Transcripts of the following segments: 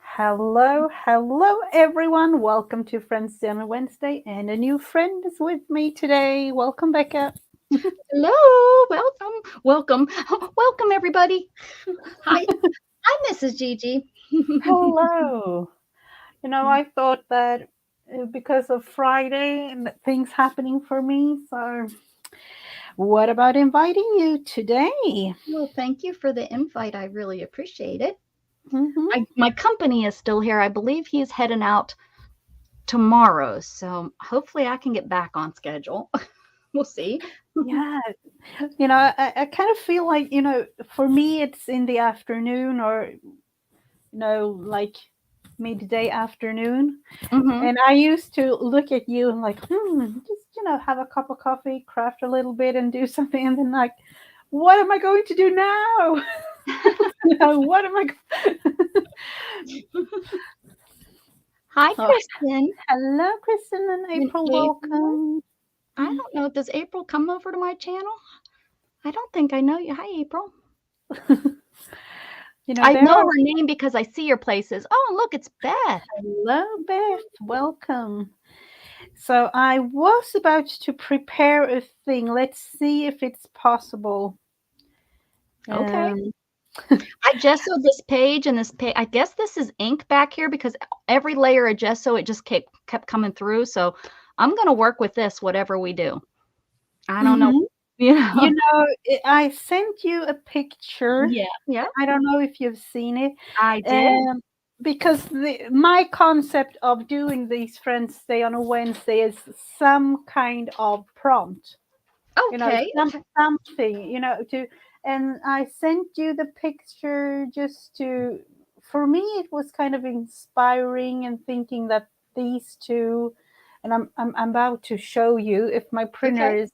Hello, hello everyone. Welcome to Friendsday on a Wednesday, and a new friend is with me today. Welcome, Becca. Hello, welcome, welcome everybody. Hi, I'm Mrs. Gigi. Hello. I thought that because of Friday and things happening for me, so what about inviting you today? Well, thank you for the invite. I really appreciate it. Hmm. My company is still here. I believe he's heading out tomorrow, so hopefully I can get back on schedule. We'll see. Yeah, I kind of feel like, for me it's in the afternoon or, like midday afternoon. Mm-hmm. And I used to look at you and like, just, have a cup of coffee, craft a little bit and do something. And then like, what am I going to do now? What am I? Hi, Oh, Kristen. hello, Kristen and And April. April. Welcome. I don't know. Does April come over to my channel? I don't think I know you. Hi, April. I There know are. her name because I see her places. Oh, look, it's Beth. Hello, Beth. Welcome. So I was about to prepare a thing. Let's see if it's possible. Okay. Um, I gessoed this page and this page. I guess this is ink back here because every layer of gesso, it just kept coming through. So I'm going to work with this, whatever we do. I don't know. mhm. You know. I sent you a picture. Yeah. Yeah. I don't know if you've seen it, I did. um, because my concept of doing these Friends Day on a Wednesday is some kind of prompt, Okay. Okay. something, and I sent you the picture just to, for me, it was kind of inspiring and thinking that these two, and I'm about to show you if my printer Okay. is,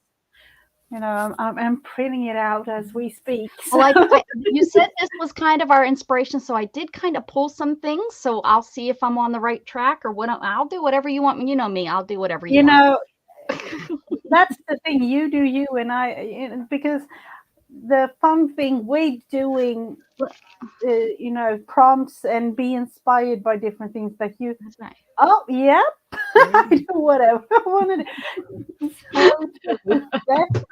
I'm printing it out as we speak. Well, So. you said this was kind of our inspiration, so I did kind of pull some things. So I'll see if I'm on the right track or what. I'll do whatever you want me. You know me. I'll do whatever you You want. know, that's the thing. You do you, and because the fun thing with doing, prompts and be inspired by different things that you. That's right. Oh, yeah, I do whatever I wanted. So true, definitely.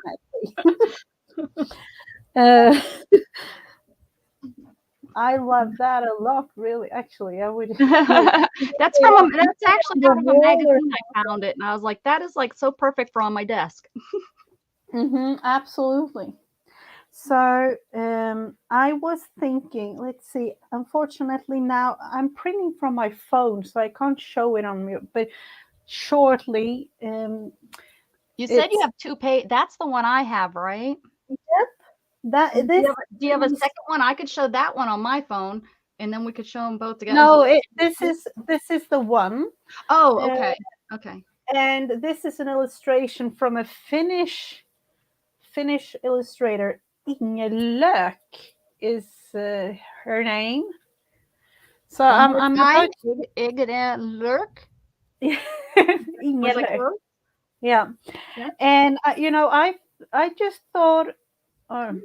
Uh, I love that a lot. Really, actually, I would like That's it on that's actually the out of a wall. magazine I found it, and I was like, that is like so perfect for on my desk. Absolutely. So I was thinking, let's see, unfortunately now I'm printing from my phone, so I can't show it on me, but shortly, You said you it's have two page. That's the one I have, right? that And do this do you have a is, second one? I could show that one on my phone, and then we could show them both together. no, this is the one, Oh, uh, okay, okay. and this is an illustration from a Finnish illustrator. Inge Lök is her name. So One I'm more I'm time. about Lurk. Inge Was like Lök. lurk. Yeah. Yeah. And I just thought, oh,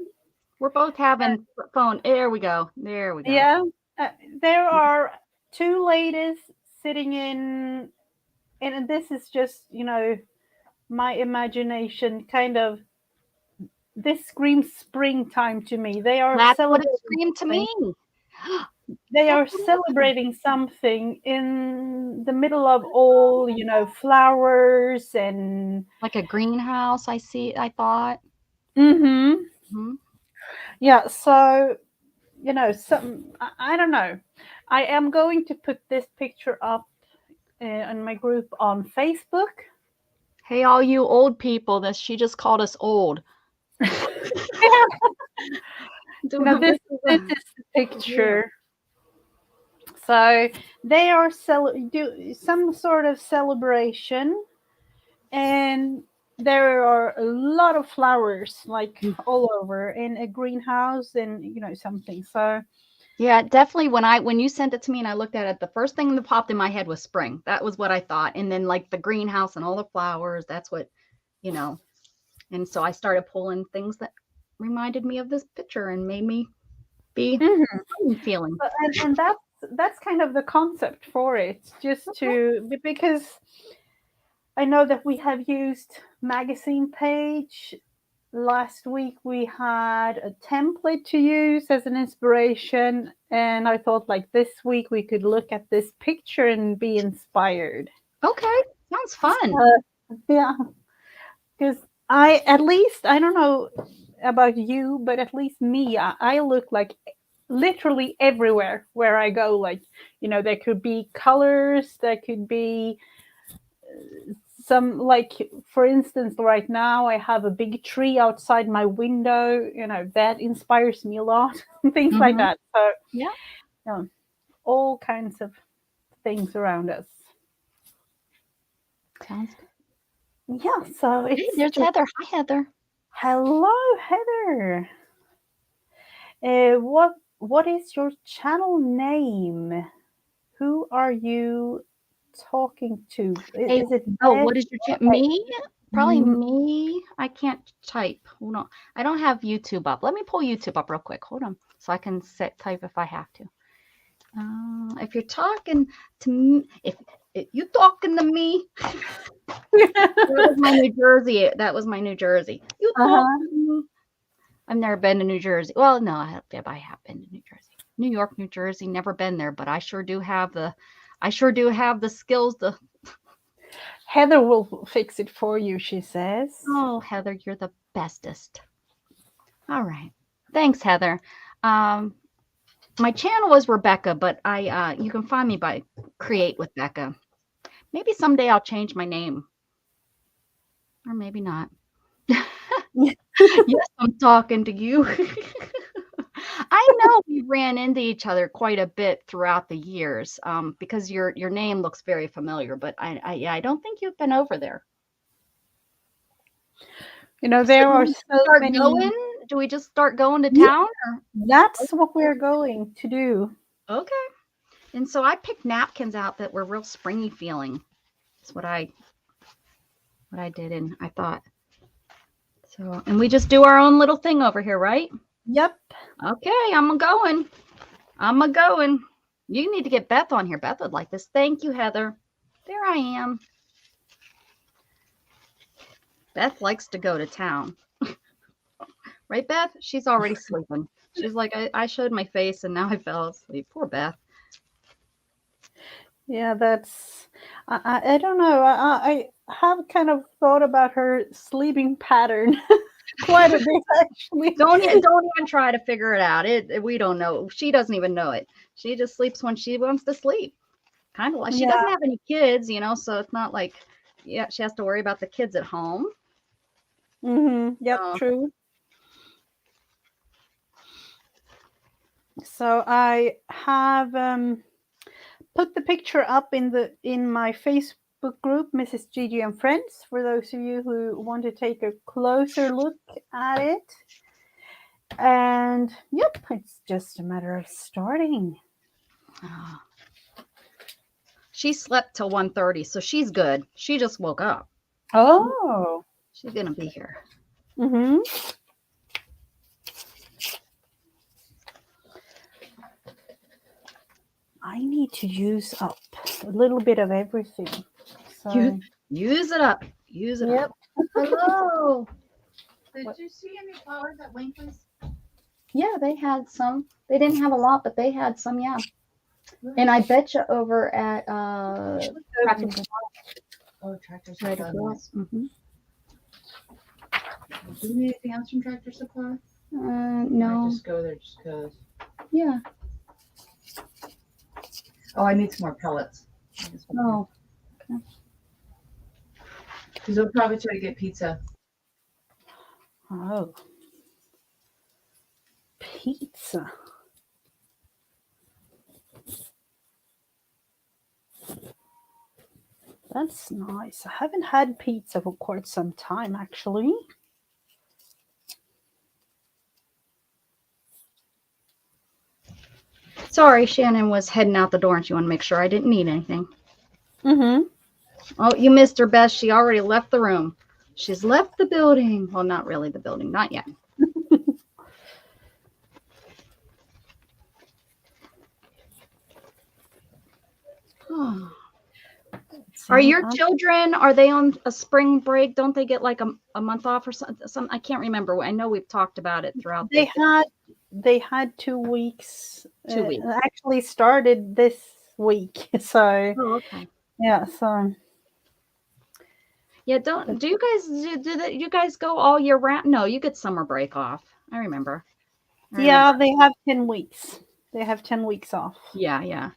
We're both having phone. There we go. There we go. yeah, uh, there are two ladies sitting in, and this is just, my imagination kind of. This screams springtime to me. They are That's what it celebrating screamed to me. something. They That's are what it was. celebrating something in the middle of all, flowers and. Like a greenhouse. I thought. Mm-hmm. Hmm. Yeah. So some, I don't know. I am going to put this picture up in my group on Facebook. Hey, all you old people, this she just called us old. This This is this is the yeah. picture. So they are do some sort of celebration, and there are a lot of flowers like all over in a greenhouse and something. So Yeah, definitely when you sent it to me and I looked at it, the first thing that popped in my head was spring. That was what I thought. And then like the greenhouse and all the flowers, that's what, you know. And so I started pulling things that reminded me of this picture and made me be Mhm. feeling. And that's kind of the concept for it, just to because I know that we have used magazine page. Last week we had a template to use as an inspiration, and I thought like this week we could look at this picture and be inspired. Okay, sounds fun. Yeah, because I at least I don't know about you, but at least me, I look like literally everywhere where I go. Like, there could be colors, there could be some, like, for instance, right now I have a big tree outside my window, that inspires me a lot. Things like Mm-hmm. that. So, Yeah, all kinds of things around us. sounds good. Yeah, so Hey, it's there's just Heather. Hi, Heather. hello, Heather. What is your channel name? Who are you talking to? Hey, Is it oh, Beth? what is your chat? Me? Probably Mm, me. I can't type. Hold on. I don't have YouTube up. Let me pull YouTube up real quick. Hold on. So I can type if I have to. If you're talking to me, if you talking to me, that was my New Jersey. That was my New Jersey. You talking uh-huh. to me? I've never been to New Jersey. Well, no, I have been to New Jersey. New York, New Jersey, never been there, but I sure do have the skills to. Heather will fix it for you, she says. Oh, Heather, you're the bestest. All right. Thanks, Heather. My channel is Rebecca, but you can find me by Create with Becca. Maybe someday I'll change my name. Or maybe not. Yes, I'm talking to you. I know we ran into each other quite a bit throughout the years, because your name looks very familiar, but I don't think you've been over there. So There do are we so start many. going? Do we just start going to Yeah, town? that's what we're going to do. Okay. And so I picked napkins out that were real springy feeling. That's what I did, and I thought so. And we just do our own little thing over here, right? Yep. Okay, I'm a going. You need to get Beth on here. Beth would like this. Thank you, Heather. There I am. Beth likes to go to town. Right, Beth? She's already sleeping. She's like, I showed my face and now I fell asleep. Poor Beth. Yeah, that's. I don't know. I have kind of thought about her sleeping pattern quite a bit, actually. Don't even try to figure it out. We don't know. She doesn't even know it. She just sleeps when she wants to sleep. Kind of like she Yeah. doesn't have any kids, so it's not like she has to worry about the kids at home. Yep. True. So I have put the picture up in my Facebook group, Mrs. Gigi and Friends, for those of you who want to take a closer look at it. And yep, it's just a matter of starting. She slept till 1:30, so she's good. She just woke up. Oh. She's gonna be here. Mm-hmm. I need to use up a little bit of everything. So Use it up. Use it up. Hello. Did you see any flowers at Winkley's? Yeah, they had some. They didn't have a lot, but they had some, yeah. And I bet you over at Tractor Supply. Oh, Tractor Right Supply. across. Mm-hmm. Do you need anything else from Tractor Supply? No. I just go there just because. Yeah. Oh, I need some more pellets. Oh. Because we'll probably try to get pizza. Oh. Pizza. That's nice. I haven't had pizza for quite some time, actually. Sorry, Shannon was heading out the door and she wanted to make sure I didn't need anything. Mm-hmm. Oh, you missed her, Beth. She already left the room. She's left the building. Well, not really the building. Not yet. Oh. Are See, your children, are they on a spring break? Don't they get like a month off or something? I can't remember. I know we've talked about it throughout they the had they had 2 weeks. 2 weeks. Actually started this week. So Oh, okay. yeah. So Yeah, do you guys you guys go all year round? No, you get summer break off. I remember. yeah, they have 10 weeks. They have 10 weeks off. Yeah, yeah.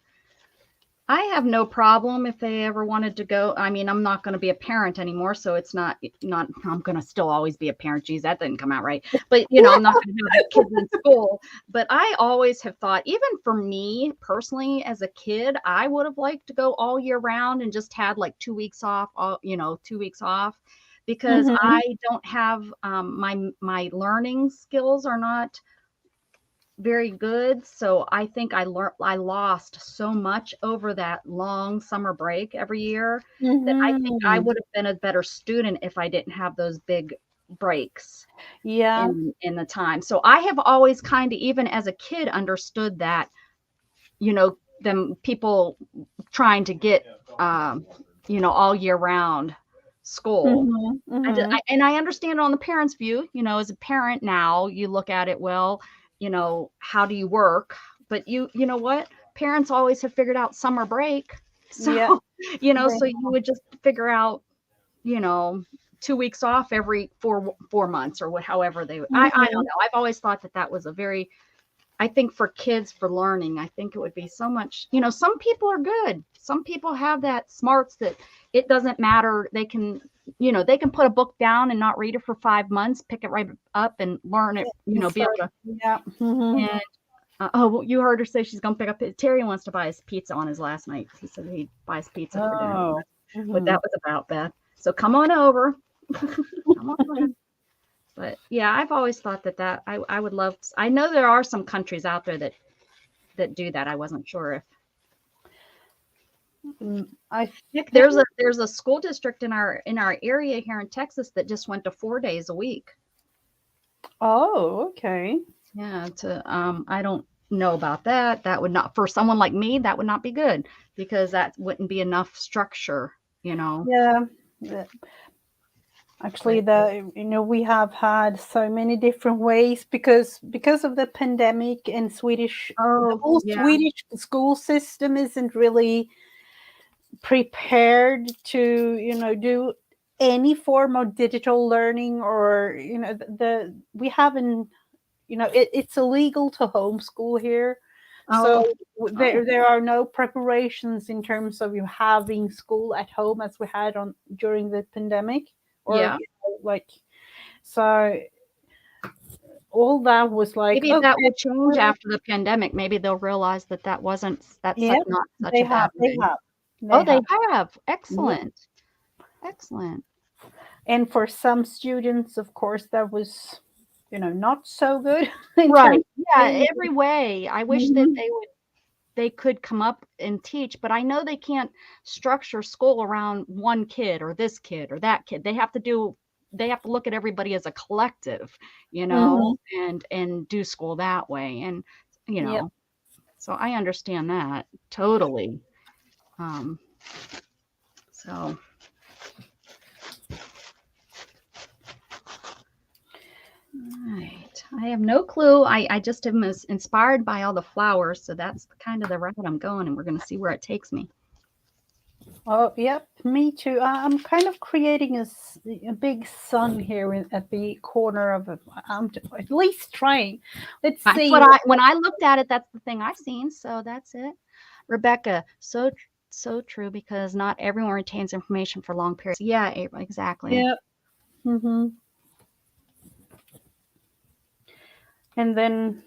I have no problem if they ever wanted to go. I mean, I'm not going to be a parent anymore, so it's not I'm going to still always be a parent. Geez, that didn't come out right. But, I'm not going to have kids in school. But I always have thought, even for me personally, as a kid, I would have liked to go all year round and just had like 2 weeks off, 2 weeks off, because Mhm. I don't have my learning skills are not very good. So I think I lost so much over that long summer break every year that I think I Mhm. would have been a better student if I didn't have those big breaks Yeah. in the time. So I have always kind of, even as a kid, understood that, them people trying to get, all year round school. Mhm. Mhm. And I understand on the parents' view, as a parent now, you look at it, well, how do you work? But you know what? Parents always have figured out summer break. So, Yeah. They, so you would just figure out, you know, 2 weeks off every four months or however they, I don't Mhm. know. I've always thought that was a very, I think for kids, for learning, I think it would be so much, some people are good. Some people have that smarts that it doesn't matter. They can, they can put a book down and not read it for 5 months, pick it right up and learn it, be so, able to. yeah. Mhm. And, well, you heard her say she's going to pick up. Terry wants to buy us pizza on his last night. He said he'd buy us pizza for dinner. Oh. What that Mhm. was about, Beth. So come on over. Come on over. But yeah, I've always thought that I would love. I know there are some countries out there that do that. I wasn't sure if. I Heck, think. there's a school district in our area here in Texas that just went to 4 days a week. Oh, okay. Yeah, I don't know about that. That would not, for someone like me, that would not be good because that wouldn't be enough structure, Yeah. The- Actually, we have had so many different ways because of the pandemic and the Oh, whole yeah. Swedish school system isn't really prepared to do any form of digital learning, or we haven't, it's illegal to homeschool here. So Oh, there are no preparations in terms of you having school at home as we had on during the pandemic, or yeah. like, so all that was like, Maybe that okay, will change after the pandemic. Maybe they'll realize that's yeah, not such they a bad have they thing. have Oh, they they have have. Yeah. Excellent. Excellent. And for some students, of course, that was, not so good in Right. terms of Yeah, being. every way. I wish that Mhm. they could come up and teach, but I know they can't structure school around one kid or this kid or that kid. They have to look at everybody as a collective, Mhm. and do school that way. And, Yep. so I understand that totally. Um, so right. I have no clue. I just am inspired by all the flowers. So that's kind of the route I'm going, and we're going to see where it takes me. Oh, yep. Me too. I'm kind of creating a big sun here at the corner of it. I'm at least trying. Let's That's see. when I looked at it, that's the thing I've seen. So that's it. Rebecca, so true, because not everyone retains information for long periods. Yeah, exactly. Yeah. Hmm. And then,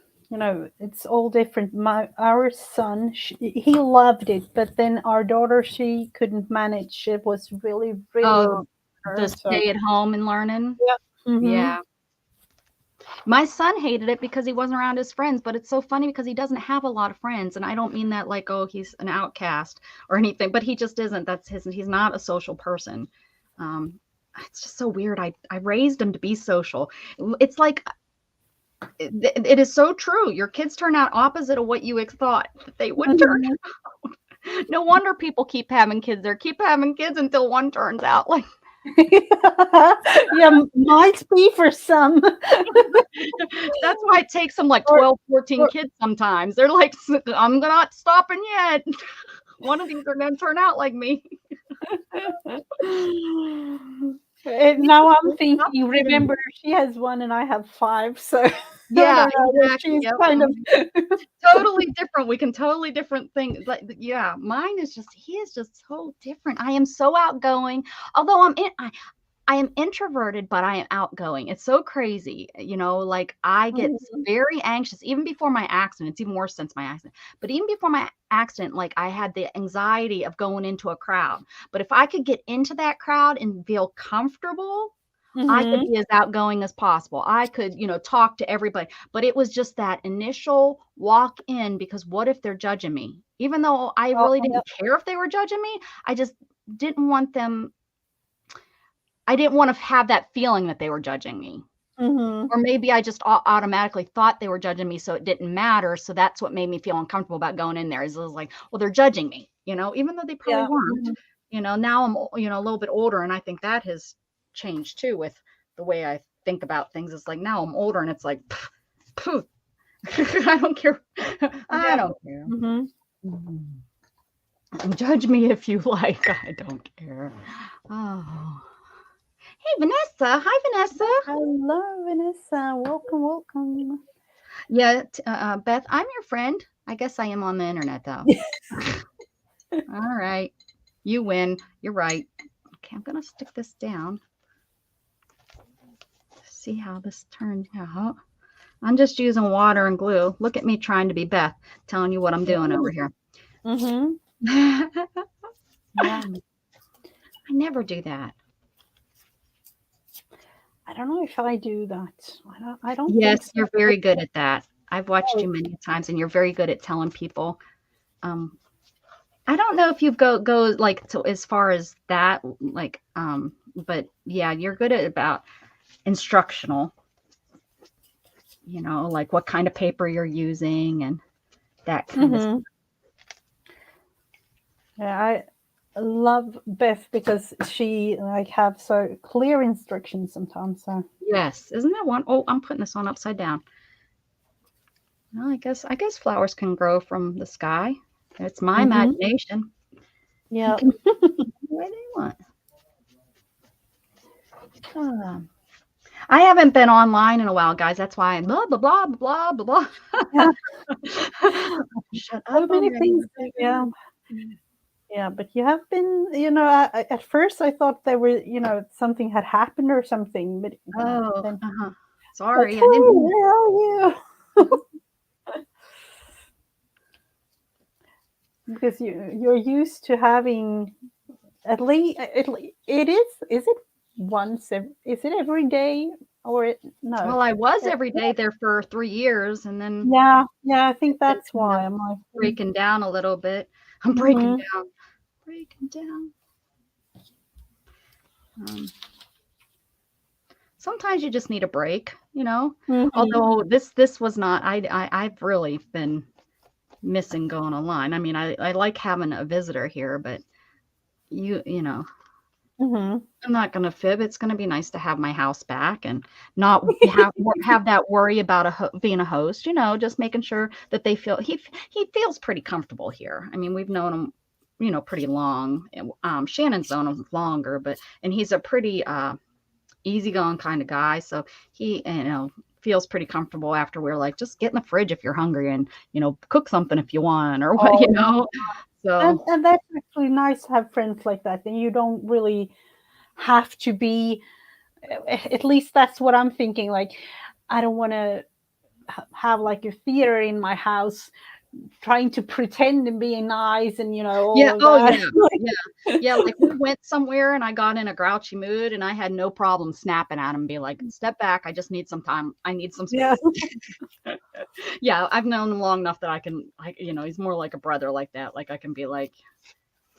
it's all different. Our son, he loved it, but then our daughter, she couldn't manage. It was really, really Oh, the her. So stay at home and learning. yeah. Hmm. Yeah. My son hated it because he wasn't around his friends, but it's so funny because he doesn't have a lot of friends. And I don't mean that like, oh, he's an outcast or anything, but he just isn't. He's not a social person. Um, it's just so weird. I raised him to be social. It's like, it is so true. Your kids turn out opposite of what you thought that they would turn Hmm. out. No wonder people keep having kids. They keep having kids until one turns out like. Yeah, might be for some. That's why it takes them like 12, 14 kids sometimes. They're like, I'm not stopping yet. One of these are going to turn out like me. And now I'm thinking, remember, she has one and I have 5, so Yeah, I don't know, exactly. she's Yep. kind of Totally different. We can totally different things. Like, yeah, mine is just, he is just so different. I am so outgoing. Although I am introverted, but I am outgoing. It's so crazy. You know, like I get very anxious even before my accident. It's even worse since my accident. But even before my accident, like I had the anxiety of going into a crowd. But if I could get into that crowd and feel comfortable, I could be as outgoing as possible. I could, talk to everybody. But it was just that initial walk in because what if they're judging me? Even though I really didn't care if they were judging me, I just didn't want them. I didn't want to have that feeling that they were judging me. Or maybe I just automatically thought they were judging me, so it didn't matter. So that's what made me feel uncomfortable about going in there. Is it was like, well, they're judging me, even though they probably weren't. Now I'm, a little bit older, and I think that has changed too with the way I think about things. It's like now I'm older, and it's like, poof, I don't care. I don't care. Judge me if you like. I don't care. Oh. Hey, Vanessa. Hi, Vanessa. Hello, Vanessa. Welcome. Yeah, Beth, I'm your friend. I guess I am on the internet, though. All right. You win. You're right. Okay, I'm going to stick this down. See how this turned out. I'm just using water and glue. Look at me trying to be Beth, telling you what I'm doing over here. Yeah. I never do that. I don't know if I do that. I don't Yes, think so. you're very good at that. I've watched you many times, and you're very good at telling people. I don't know if you go like to as far as that, like, but yeah, you're good at about instructional. Like what kind of paper you're using and that kind of stuff. Yeah, I love Beth because she have so clear instructions sometimes. So Yes, isn't that one? Oh, I'm putting this on upside down. Well, I guess flowers can grow from the sky. It's my imagination. Yeah, They can do what they want. I haven't been online in a while, guys. That's why I'm blah blah blah blah blah blah. Yeah. Shut so up many already. things. Yeah, but you have been. At first I thought there were, something had happened or something. But then, Sorry, like, I didn't. where are you? Because you're used to having at least it is it once is it every day or no? Well, I was every day there for 3 years, and then Yeah, I think that's why I'm like breaking down a little bit. I'm breaking down. Sometimes you just need a break, Although this was not. I've really been missing going online. I mean, I like having a visitor here, but I'm not going to fib. It's going to be nice to have my house back and not have that worry about being a host, just making sure that they feel he feels pretty comfortable here. I mean, we've known him, pretty long. Shannon's known him longer, and he's a pretty easygoing kind of guy. So he, feels pretty comfortable after we're like, just get in the fridge if you're hungry and, cook something if you want or what, So. And that's actually nice to have friends like that. And you don't really have to be, at least that's what I'm thinking. Like, I don't want to have like a theater in my house trying to pretend and being nice and all of that. Yeah, like we went somewhere and I got in a grouchy mood and I had no problem snapping at him and be like, step back, I just need some time, I need some space. Yeah, I've known him long enough that I can, he's more like a brother like that. Like I can be like,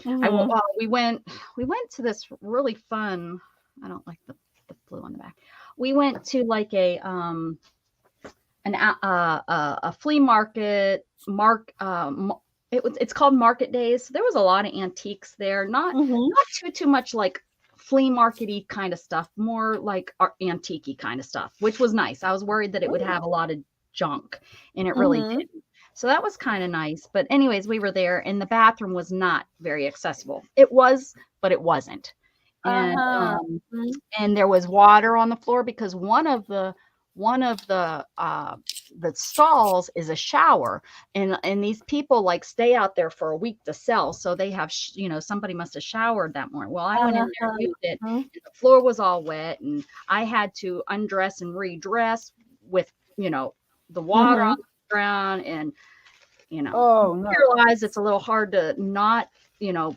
we went to this really fun, I don't like the blue on the back. We went to like a flea market. it's called Market Days. So there was a lot of antiques there. Not too much like flea markety kind of stuff, more like antique kind of stuff, which was nice. I was worried that it would have a lot of junk, and it really didn't. So that was kind of nice. But anyways, we were there, and the bathroom was not very accessible. It was, but it wasn't. And and there was water on the floor because one of the stalls is a shower, and these people like stay out there for a week to sell, so they have somebody must have showered that morning. Well, I went in there and used it, and the floor was all wet, and I had to undress and redress with the water on the ground, and realize it's a little hard to not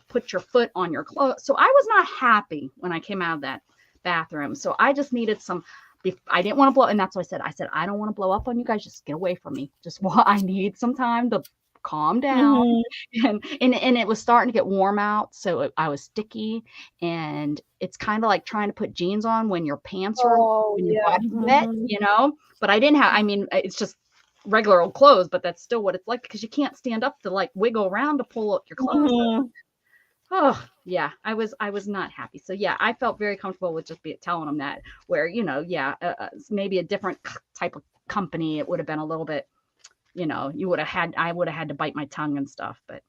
put your foot on your clothes. So I was not happy when I came out of that bathroom. So I just needed I didn't want to blow. And that's what I said, I don't want to blow up on you guys. Just get away from me. I need some time to calm down. And it was starting to get warm out. So I was sticky, and it's kind of like trying to put jeans on when your pants are when your body's wet, but I didn't have, it's just regular old clothes, but that's still what it's like because you can't stand up to like wiggle around to pull up your clothes. Oh yeah, I was not happy. So yeah, I felt very comfortable with just telling them that, where maybe a different type of company, it would have been a little bit, I would have had to bite my tongue and stuff, but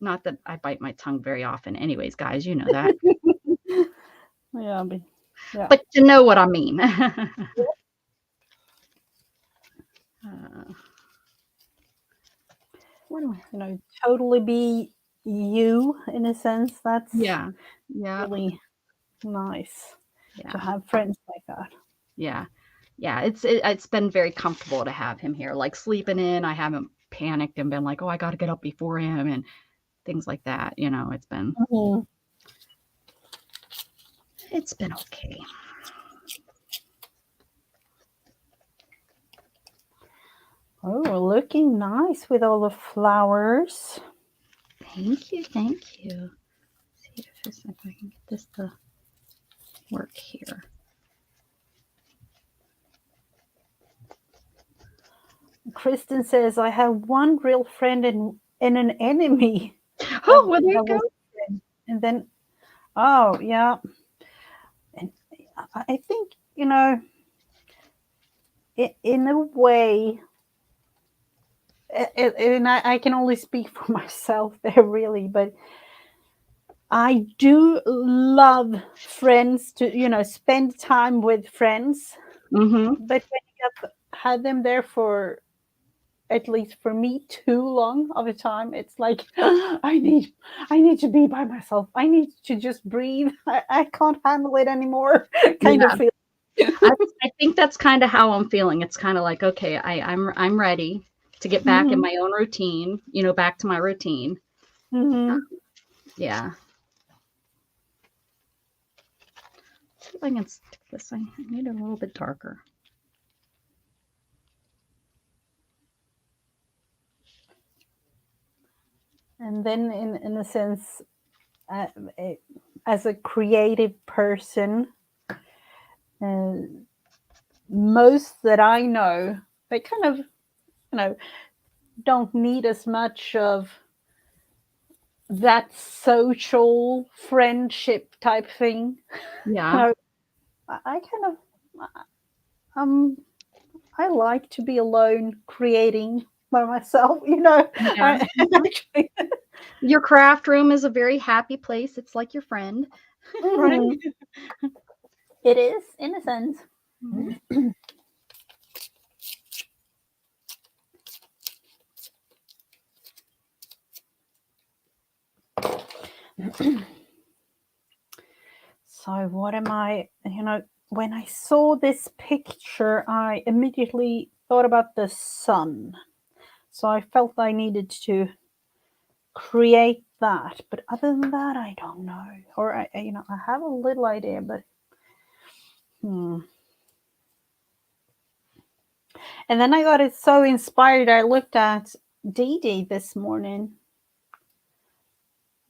not that I bite my tongue very often anyways, guys, you know that. But you know what I mean. What do I, totally be you in a sense. That's really nice to have friends like that. Yeah, it's been very comfortable to have him here. Like sleeping in, I haven't panicked and been like, oh, I got to get up before him and things like that. It's been it's been okay. Oh, looking nice with all the flowers. Thank you. See if I can get this to work here. Kristen says, I have one real friend and an enemy. Oh, well, there you go. And then, oh, yeah. And I think, in a way, and I can only speak for myself there, really, but I do love friends to, spend time with friends. But when you had them there for, at least for me, too long of a time, it's like I need to be by myself. I need to just breathe. I can't handle it anymore. Kind of feel. I think that's kind of how I'm feeling. It's kind of like, okay, I'm ready to get back in my own routine. Back to my routine. Yeah. Let's see if I can stick this. I need it a little bit darker. And then in a sense, as a creative person, most that I know, they kind of, don't need as much of that social friendship type thing. Yeah. I kind of, I like to be alone creating by myself, actually. Your craft room is a very happy place. It's like your friend. Right? It is, in a sense. So what am I, when I saw this picture, I immediately thought about the sun. So I felt I needed to create that. But other than that, I don't know. Or, I have a little idea, but And then I got it so inspired. I looked at Gigi this morning.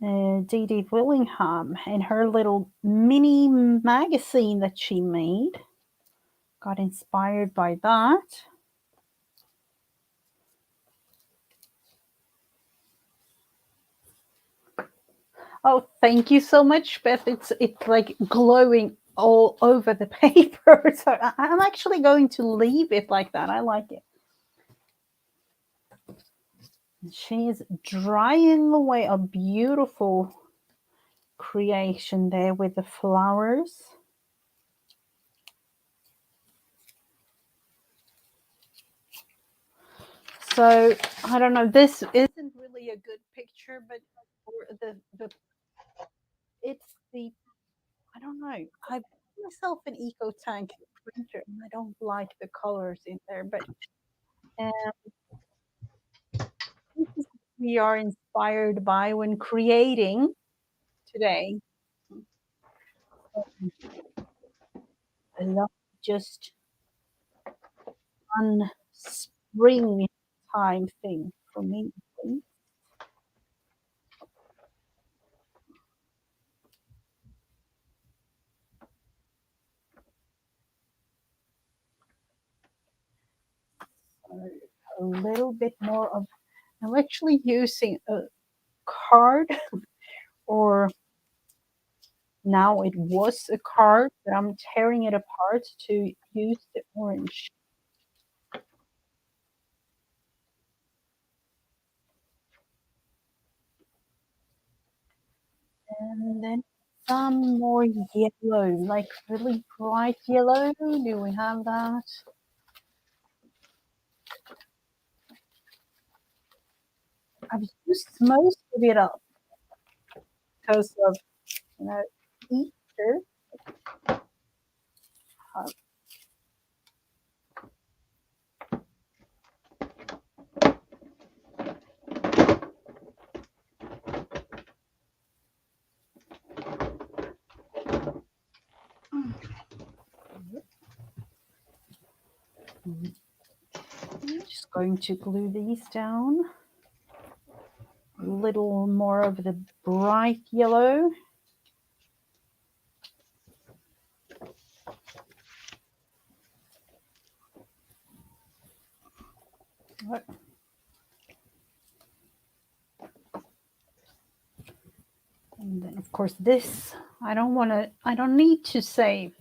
Gigi Willingham and her little mini magazine that she made. Got inspired by that. Oh, thank you so much, Beth. It's like glowing all over the paper. So I'm actually going to leave it like that. I like it. She's drying away a beautiful creation there with the flowers. So I don't know. This isn't really a good picture, but the it's the I don't know. I bought myself an eco tank printer, and I don't like the colors in there. But um, this is what we are inspired by when creating today. I love just fun springtime thing for me. A little bit more of. I'm actually using a card, or now it was a card, but I'm tearing it apart to use the orange. And then some more yellow, like really bright yellow. Do we have that? I've used most of it up because of, Easter. I'm just going to glue these down. A little more of the bright yellow. What? And then of course this, I don't need to say.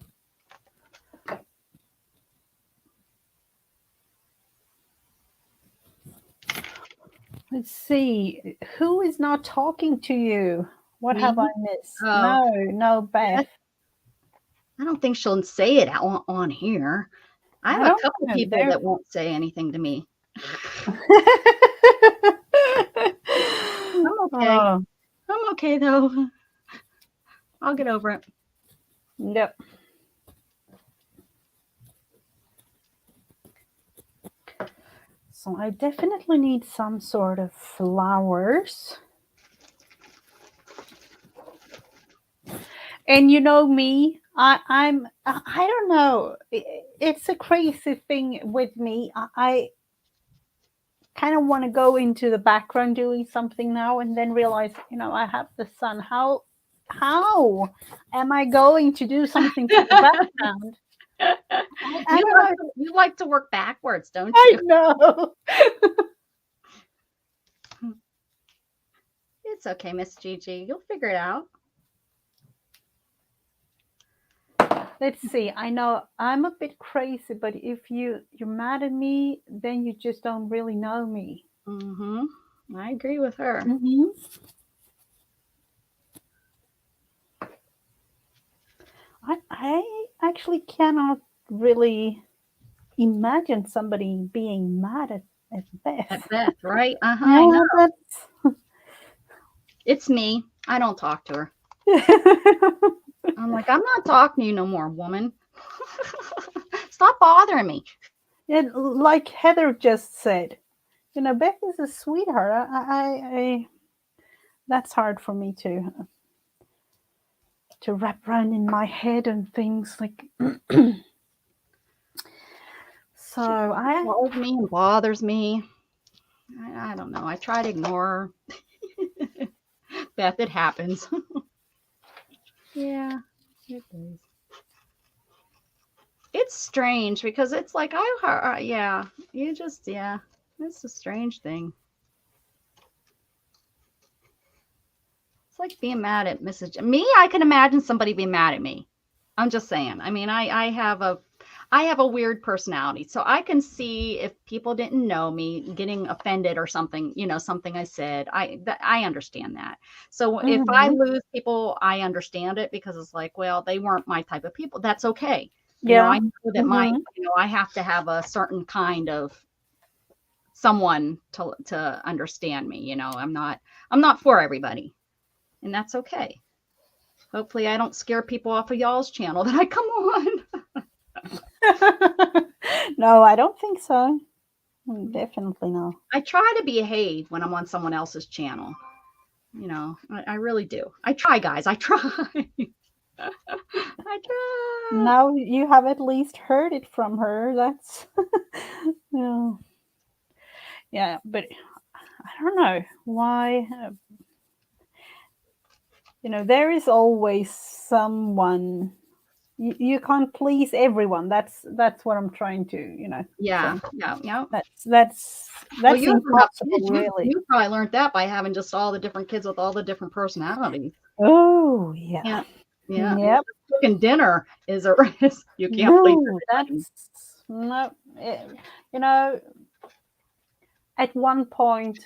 Let's see, who is not talking to you? What have I missed? Oh. No, Beth. I don't think she'll say it on here. I have a couple people that won't say anything to me. I'm okay. I'm okay though. I'll get over it. Yep. So I definitely need some sort of flowers. And you know me, I don't know. It's a crazy thing with me. I kind of want to go into the background doing something now, and then realize, I have the sun. How am I going to do something to the background? You like to work backwards, don't you? I know. It's okay, Miss Gigi. You'll figure it out. Let's see. I know I'm a bit crazy, but if you're mad at me, then you just don't really know me. I agree with her. I actually cannot really imagine somebody being mad at Beth. At Beth, right? I know. That's... It's me. I don't talk to her. I'm like, I'm not talking to you no more, woman. Stop bothering me. And like Heather just said, Beth is a sweetheart. I that's hard for me to wrap around in my head and things like. So she calls me and bothers me. I don't know. I try to ignore her. Beth, it happens. Yeah, it is. It's strange because it's like it's a strange thing. It's like being mad at Mrs. Me, I can imagine somebody being mad at me. I'm just saying. I mean, I have a weird personality, so I can see if people didn't know me getting offended or something, something I said. I understand that. So if I Mhm. lose people, I understand it because it's like, well, they weren't my type of people. That's okay. Yeah. I know that Mhm. I have to have a certain kind of someone to understand me. I'm not for everybody, and that's okay. Hopefully I don't scare people off of y'all's channel that I come on. No, I don't think so. Definitely no. I try to behave when I'm on someone else's channel. I really do. I try, guys. I try. I try. Now you have at least heard it from her. That's yeah. Yeah, but I don't know why. There is always someone. You can't please everyone. That's what I'm trying to Yeah, say. yeah. That's You have enough impossible, kids. really. You probably learned that by having just all the different kids with all the different personalities. Oh yeah. Yeah. Yep. Cooking dinner is a risk. You can't please No, everybody. that's no. You know, at one point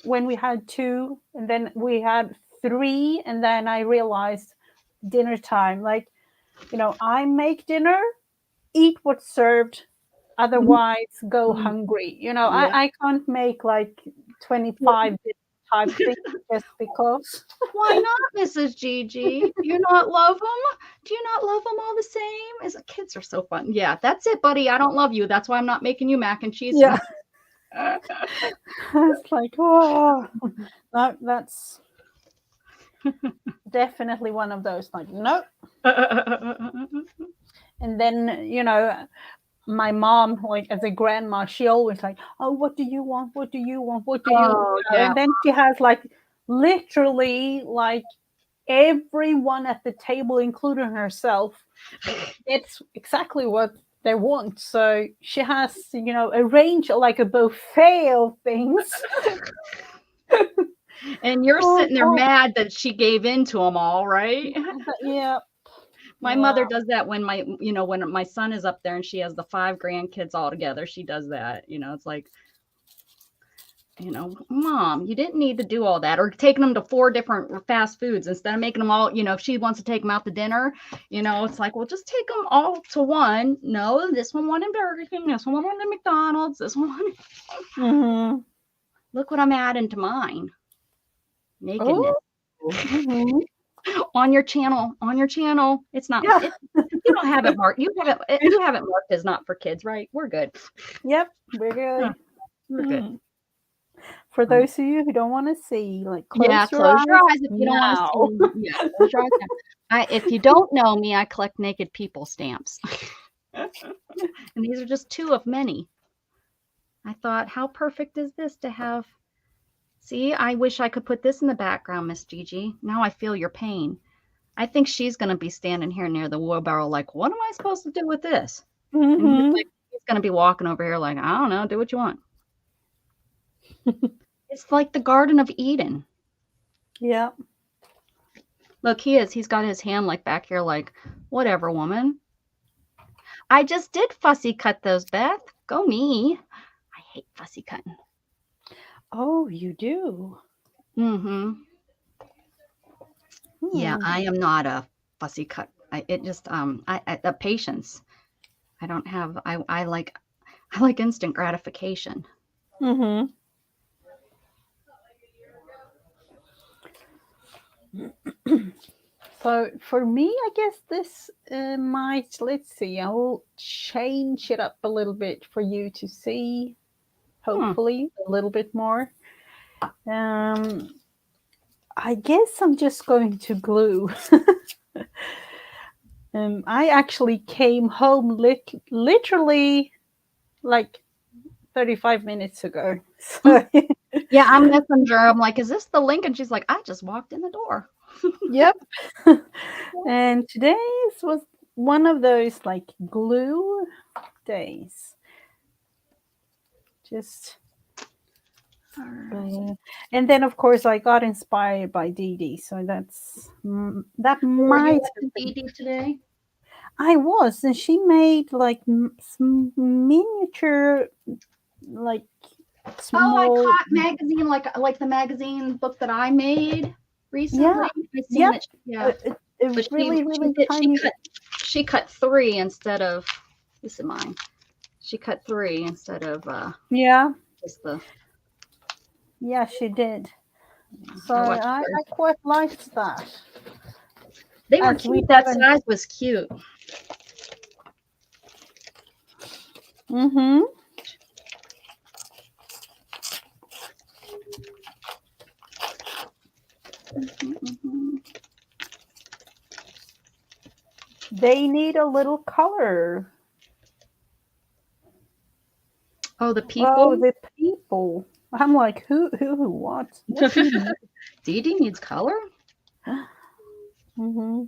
when we had two, and then we had three, and then I realized dinner time. Like, I make dinner, eat what's served, otherwise go Mhm. hungry. Yeah. I can't make like 25 type things just because. Why not, Mrs. Gigi? Do you not love them? Do you not love them all the same? Kids are so fun. Yeah, that's it, buddy. I don't love you. That's why I'm not making you mac and cheese. Yeah. It's like, oh, no, that's definitely one of those. Like, no. And then, my mom, like as a grandma, she always like, oh, what do you want? What do you want? What do you Oh, yeah. And then she has like literally like everyone at the table, including herself, it's exactly what they want. So she has, a range, like a buffet of things. And you're Oh, sitting there God. mad that she gave in to them all, right? Yeah. My mother does that when when my son is up there and she has the 5 grandkids all together. She does that. It's like, Mom, you didn't need to do all that, or taking them to 4 different fast foods instead of making them all, if she wants to take them out to dinner, it's like, well, just take them all to one. No, this one wanted Burger King, this one wanted McDonald's, this one wanted... Mm-hmm. Look what I'm adding to mine. Nakedness. Oh. Mm-hmm. On your channel. It's not, Yeah. you don't have it marked. You have it marked as not for kids, right? We're good. Yep, we're good. We're good. For those of you who don't want to see, like, Yeah, close your eyes if you don't want now. to see. Yeah, close your eyes now. If you don't know me, I collect naked people stamps. And these are just 2 of many. I thought, how perfect is this to have? See, I wish I could put this in the background, Miss Gigi. Now I feel your pain. I think she's going to be standing here near the wheelbarrow like, what am I supposed to do with this? And he's going to be walking over here like, I don't know, do what you want. It's like the Garden of Eden. Yeah. Look, he's got his hand like back here like, whatever, woman. I just did fussy cut those, Beth. Go me. I hate fussy cutting. Oh, you do? Mm-hmm. Yeah, I am not a fussy cut. The patience. I don't have, I like instant gratification. Mm-hmm. So for me, I guess this might, let's see, I will change it up a little bit for you to see, hopefully, a little bit more. I guess I'm just going to glue. I actually came home literally like 35 minutes ago. So, yeah, I'm messenger. I'm like, is this the link? And she's like, I just walked in the door. yep. And today's was one of those like glue days. Just All right. And then, of course, I got inspired by Gigi, so that Were you might watching Gigi today? I was, and she made like miniature, like Oh, I small. caught magazine like the magazine book that I made recently. Yeah, I seen yep. that. Yeah, A but really, really she tiny. cut 3 instead of this is mine. She cut 3 instead of Yeah, just the. yeah, she did. So I watched I her. quite liked that. They were As we cute. That haven't. size was cute. Mm-hmm. Mhm. They need a little color. Oh, the Oh, people. the people. I'm like, who, what? What do you mean? Dee Dee needs color. Mm-hmm.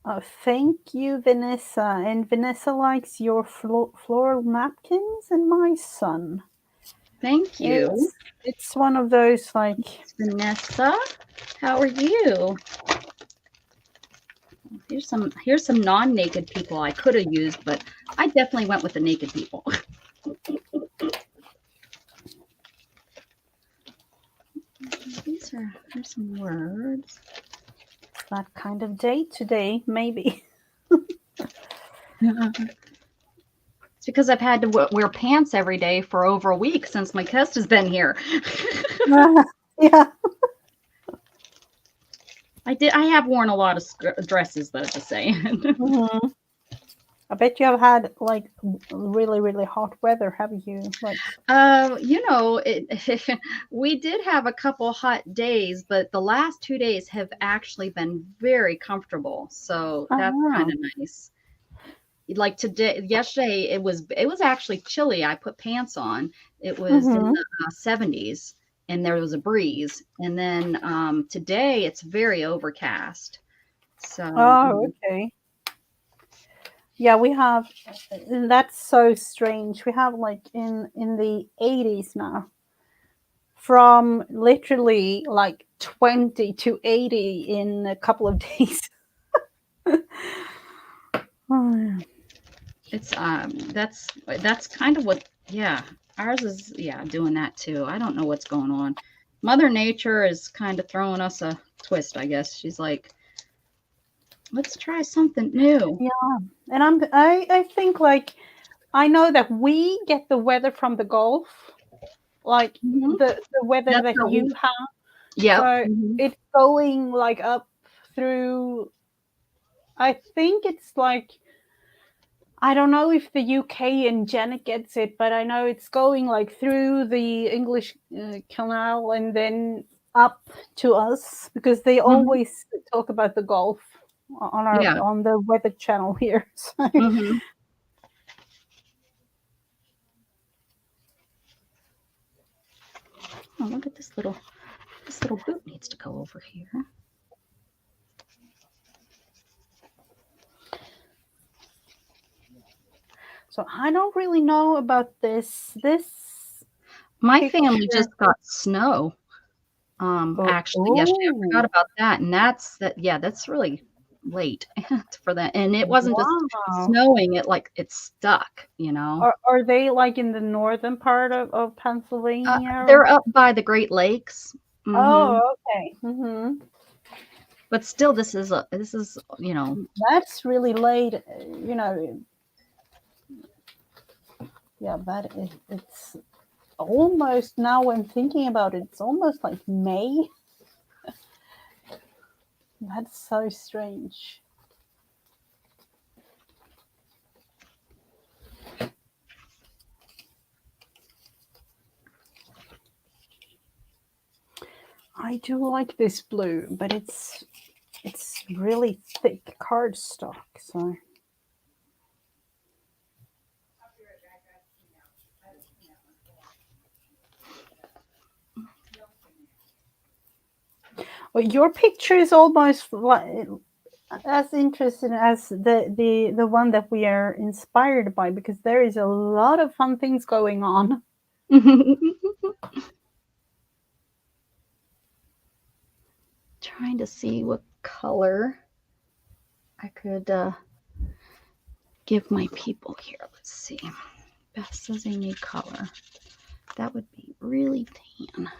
Oh, thank you, Vanessa. And Vanessa likes your floral napkins and my son. Thank you, It's one of those like. Vanessa. How are you? Here's some non-naked people I could have used, but I definitely went with the naked people. Here's some words. That kind of day today, maybe. It's because I've had to wear pants every day for over a week since my guest has been here. Yeah. I have worn a lot of dresses, though, just saying. Mm-hmm. I bet you have had like really, really hot weather, haven't you? Like, We did have a couple hot days, but the last 2 days have actually been very comfortable. So that's kind of nice. Like yesterday, it was actually chilly. I put pants on. It was in the 70s, and there was a breeze. And then today, it's very overcast. So. oh, okay. Yeah, we have. That's so strange. We have like in the 80s now, from literally like 20 to 80 in a couple of days. Oh, yeah. It's that's kind of what ours is doing that too. I don't know what's going on. Mother Nature is kind of throwing us a twist, I guess. She's like, let's try something new. Yeah, and I think like I know that we get the weather from the Gulf, like Mhm. the weather That's that how you have. Yep. So it's going like up through. I think it's like I don't know if the UK and Janet gets it, but I know it's going like through the English Canal and then up to us because they always talk about the Gulf Yeah. on the Weather Channel here. So. Mhm. Oh, look at this little boot needs to go over here. So I don't really know about this. My family Picture. just got snow. Actually, yesterday I forgot about that, and that's really late for that. And it wasn't just Wow. snowing; it stuck. Are they like in the northern part of Pennsylvania? They're up by the Great Lakes. Oh, okay. Mm-hmm. But still, this is That's really late. Yeah, it's almost now when thinking about it, it's almost like May. That's so strange. I do like this blue, but it's really thick cardstock, so. Well, your picture is almost like as interesting as the one that we are inspired by, because there is a lot of fun things going on. Trying to see what color I could give my people here. Let's see. Beth says they need color. That would be really tan.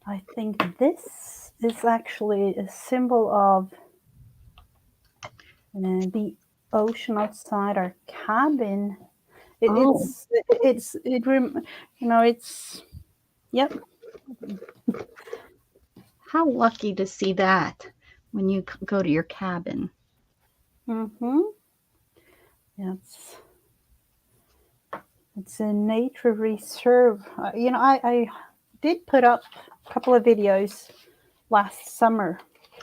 I think this is actually a symbol of the ocean outside our cabin. It's yep. How lucky to see that when you go to your cabin. Yes. It's a nature reserve. I did put up a couple of videos last summer.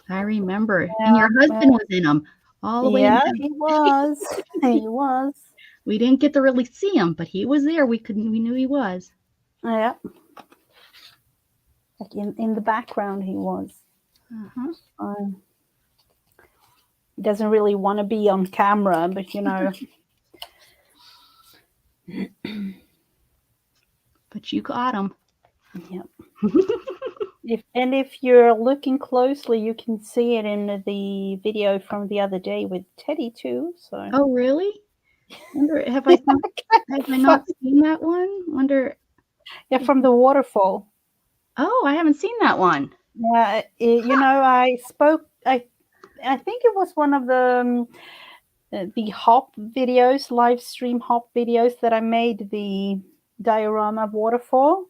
I remember. And your husband was in them all the way. Yeah, he was. He was. We didn't get to really see him, but he was there. We knew he was. Yeah. Like in the background he was. He doesn't really want to be on camera, but But you got him. Yep. If you're looking closely, you can see it in the video from the other day with Teddy too. So. Oh, really? Wonder, have I not seen that one? Wonder. Yeah, from the waterfall. Oh, I haven't seen that one. Yeah, I spoke. I think it was one of the hop videos, live stream hop videos that I made, the diorama waterfall.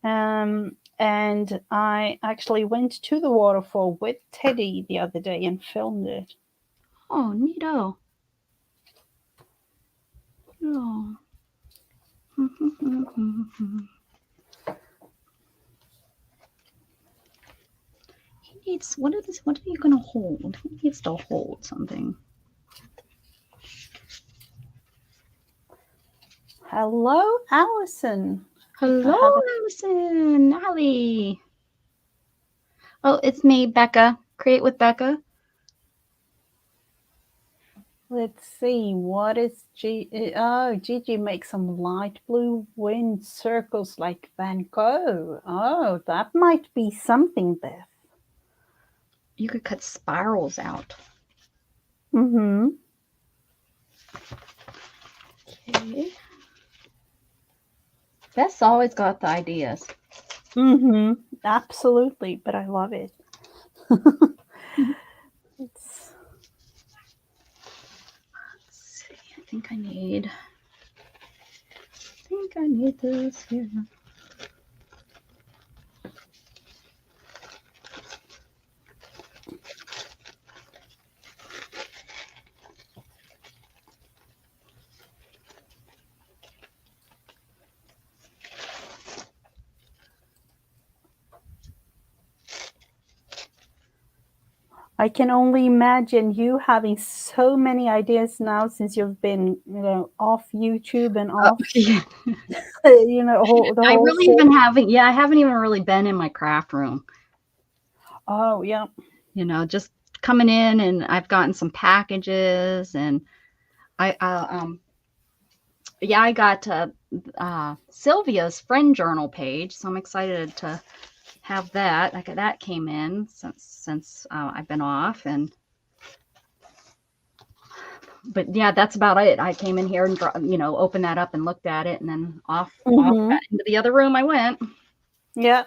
And I actually went to the waterfall with Teddy the other day and filmed it. Oh, neato. Oh. He needs, what are you going to hold? He needs to hold something. Hello, Allison. Hello, Allison. Allie. Oh, it's me, Becca. Create with Becca. Let's see. What is Gigi makes some light blue wind circles like Van Gogh. Oh, that might be something, Beth. You could cut spirals out. Okay. Beth's always got the ideas. Absolutely, but I love it. Let's see. I think I need this here. I can only imagine you having so many ideas now since you've been, off YouTube and off, Yeah. I haven't even really been in my craft room. Oh, yeah. Just coming in, and I've gotten some packages, and I got Sylvia's friend journal page, so I'm excited to have that. That came in since I've been off, but yeah, that's about it. I came in here and opened that up and looked at it, and then off into the other room I went. Yeah.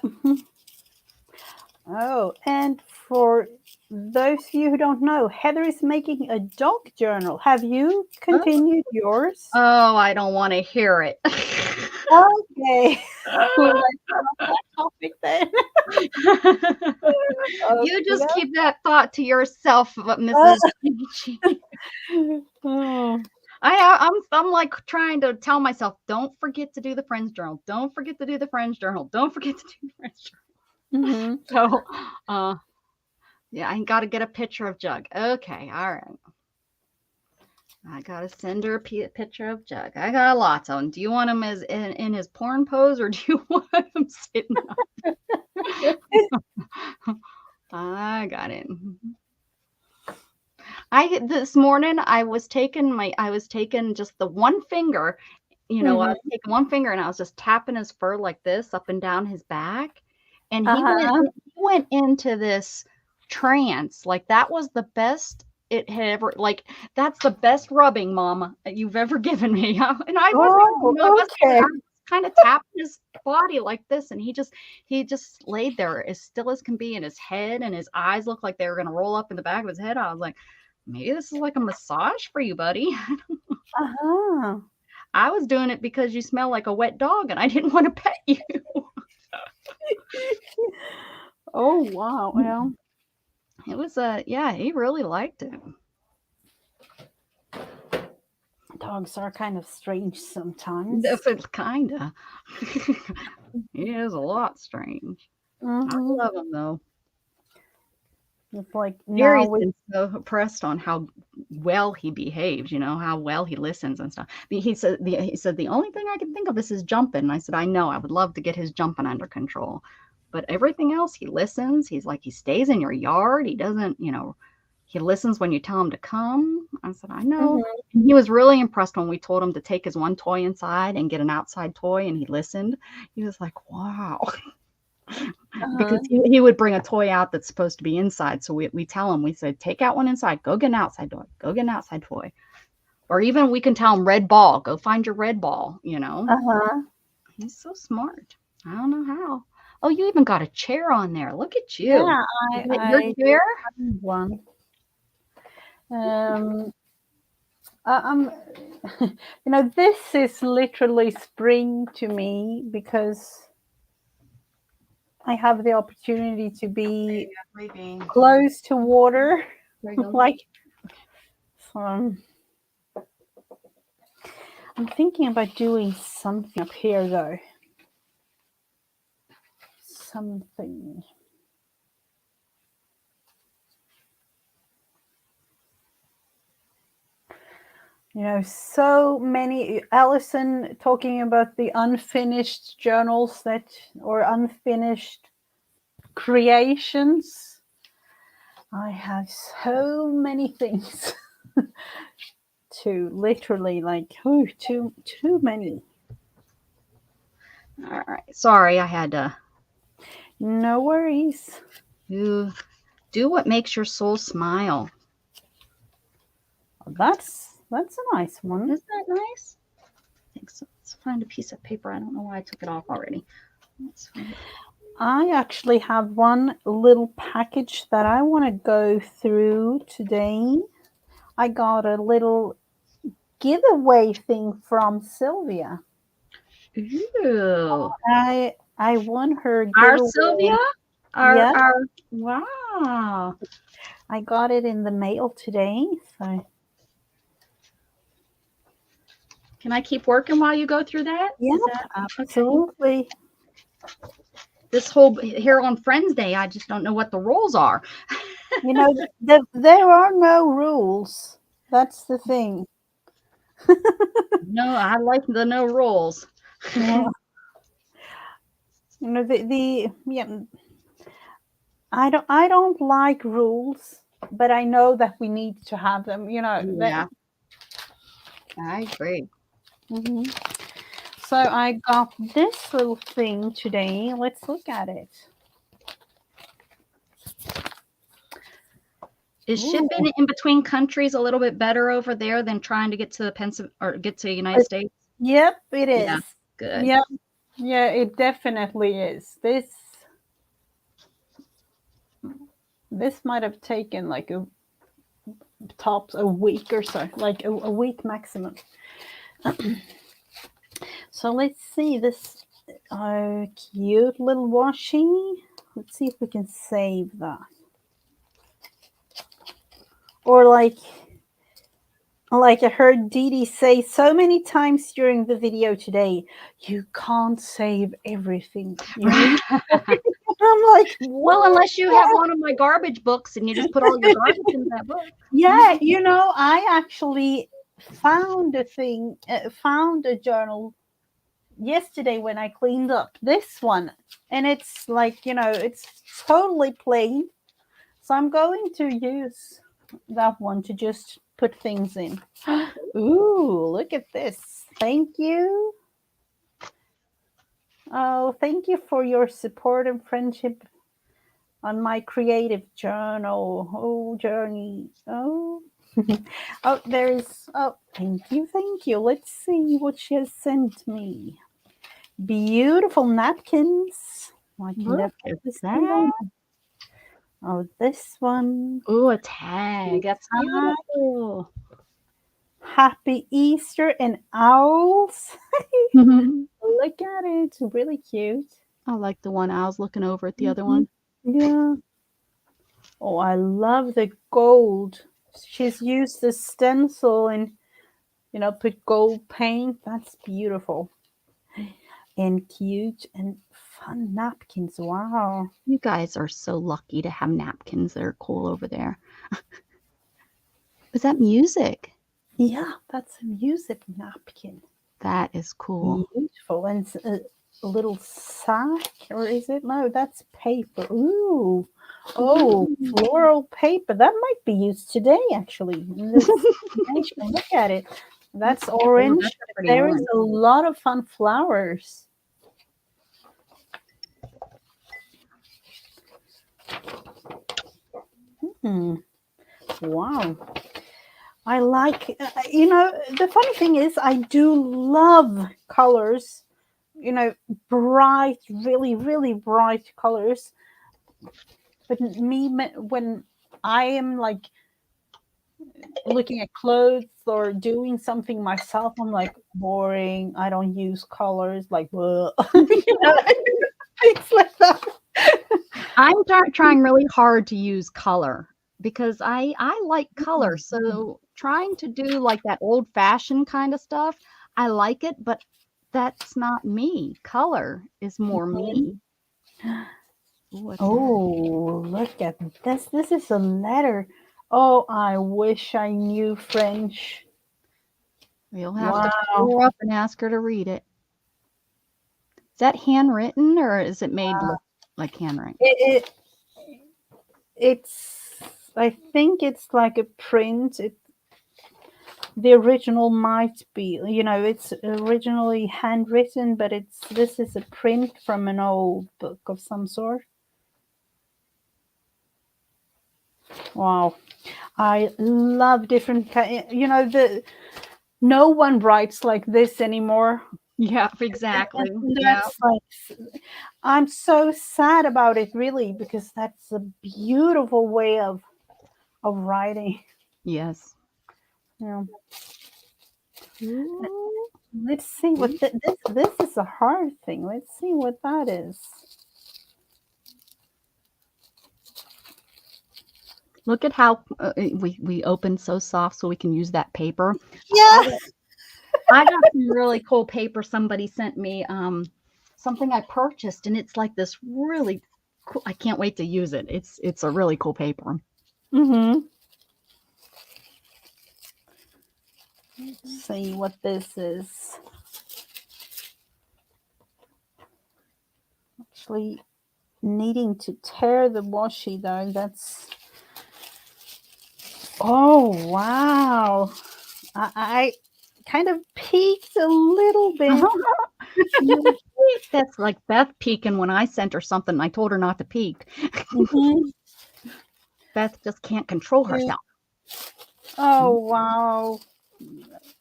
Oh, and for those of you who don't know, Heather is making a dog journal. Have you continued yours? Oh, I don't want to hear it. Okay. Let's stop that topic then. You just keep that thought to yourself, Mrs. Gigi. I'm like trying to tell myself, don't forget to do the friends journal. Don't forget to do the friends journal. Don't forget to do the friends journal. So, yeah, I got to get a picture of Jug. Okay, all right. I gotta send her a picture of Jug. I got lots of them. Do you want him as in his porn pose, or do you want him sitting up? I got it. This morning I was taking just the one finger, I was taking one finger and I was just tapping his fur like this up and down his back, and he went into this trance. Like that was the best it had ever, like that's the best rubbing, Mama, you've ever given me. And I was kind of tapping his body like this, and he just laid there as still as can be, and his head and his eyes looked like they were going to roll up in the back of his head. I was like, maybe this is like a massage for you, buddy. I was doing it because you smell like a wet dog and I didn't want to pet you. Oh, wow. Well, it was he really liked it. Dogs are kind of strange sometimes. Kinda. He is a lot strange. I love him though. It's like Gary's been so impressed on how well he behaves, how well he listens and stuff. He said the only thing I can think of is his jumping. And I said, I know, I would love to get his jumping under control. But everything else, he listens. He's like, he stays in your yard. He doesn't, he listens when you tell him to come. I said, I know. And he was really impressed when we told him to take his one toy inside and get an outside toy, and he listened. He was like, wow. Because he would bring a toy out that's supposed to be inside. So we tell him, we said, take out one inside, go get an outside toy, go get an outside toy. Or even we can tell him red ball, go find your red ball, He's so smart. I don't know how. Oh, you even got a chair on there. Look at you. Yeah, your chair? One. This is literally spring to me because I have the opportunity to be close to water. I'm thinking about doing something up here though. Something. So many, Allison talking about the unfinished journals or unfinished creations. I have so many things to literally too many. All right. Sorry, I had to. No worries. Do what makes your soul smile. That's a nice one. Isn't that nice? I think so. Let's find a piece of paper. I don't know why I took it off already. Let's find it. I actually have one little package that I want to go through today. I got a little giveaway thing from Sylvia. Ooh. I won her giveaway. Our Sylvia? Our wow. I got it in the mail today. So can I keep working while you go through that? Yeah, absolutely. This whole here on Friendsday, I just don't know what the rules are. There are no rules. That's the thing. No, I like the no rules. Yeah. I don't like rules, but I know that we need to have them. Yeah, I agree. So I got this little thing today. Let's look at it. Is shipping in between countries a little bit better over there than trying to get to the United States? Yep, it is. Yeah, good. Yep. Yeah, it definitely is. This might have taken like tops a week or so, like a week maximum. So let's see this cute little washi. Let's see if we can save that. Or like I heard Didi say so many times during the video today, you can't save everything. I'm like, well, unless you have one of my garbage books and you just put all your garbage in that book. Yeah, I actually found found a journal yesterday when I cleaned up this one, and it's like, it's totally plain. So I'm going to use that one to just put things in. Ooh, look at this. Thank you. Oh, thank you for your support and friendship on my creative journal. Oh, journey. Oh. Oh, there is. Oh, thank you. Thank you. Let's see what she has sent me. Beautiful napkins. I can Look at definitely see that. them. Oh, this one. Ooh, a tag. That's beautiful. Happy Easter and owls. I Look at it. It's really cute. like the one I was looking over at the other one. Yeah. Oh, I love the gold. She's used the stencil and, put gold paint. That's beautiful. And cute and fun napkins. Wow. You guys are so lucky to have napkins that are cool over there. Is that music? Yeah, that's a music napkin. That is cool. Beautiful. And it's a little sack, or is it? No, that's paper. Ooh. Oh, floral paper. That might be used today, actually. Look at it. That's orange. that's pretty There orange. is a lot of fun flowers. Wow. I like, the funny thing is, I do love colors, bright, really, really bright colors. But when I am like looking at clothes or doing something myself, I'm like, boring. I don't use colors. Like, well, things like that. I'm trying really hard to use color because I like color. So trying to do like that old fashioned kind of stuff, I like it, but that's not me. Color is more me. Ooh, what's that? Oh, look at this. This is a letter. Oh, I wish I knew French. You'll have to call her up and ask her to read it. Is that handwritten or is it made look like handwriting? It's, I think it's like a print. The original might be, it's originally handwritten, but this is a print from an old book of some sort. Wow. I love different no one writes like this anymore. Yeah, exactly. And Yeah. that's like, I'm so sad about it, really, because that's a beautiful way of writing. Yes. Yeah. Ooh. Let's see what this is a hard thing. Let's see what that is. Look at how we opened so soft so we can use that paper. Yeah. I got some really cool paper somebody sent me, something I purchased, and it's like this really cool. I can't wait to use it. It's a really cool paper. Mm-hmm. Let's see what this is. Actually needing to tear the washi though. That's, oh wow. I kind of peeked a little bit. That's like Beth peeking when I sent her something. I told her not to peek. Mm-hmm. Beth just can't control herself. Oh wow.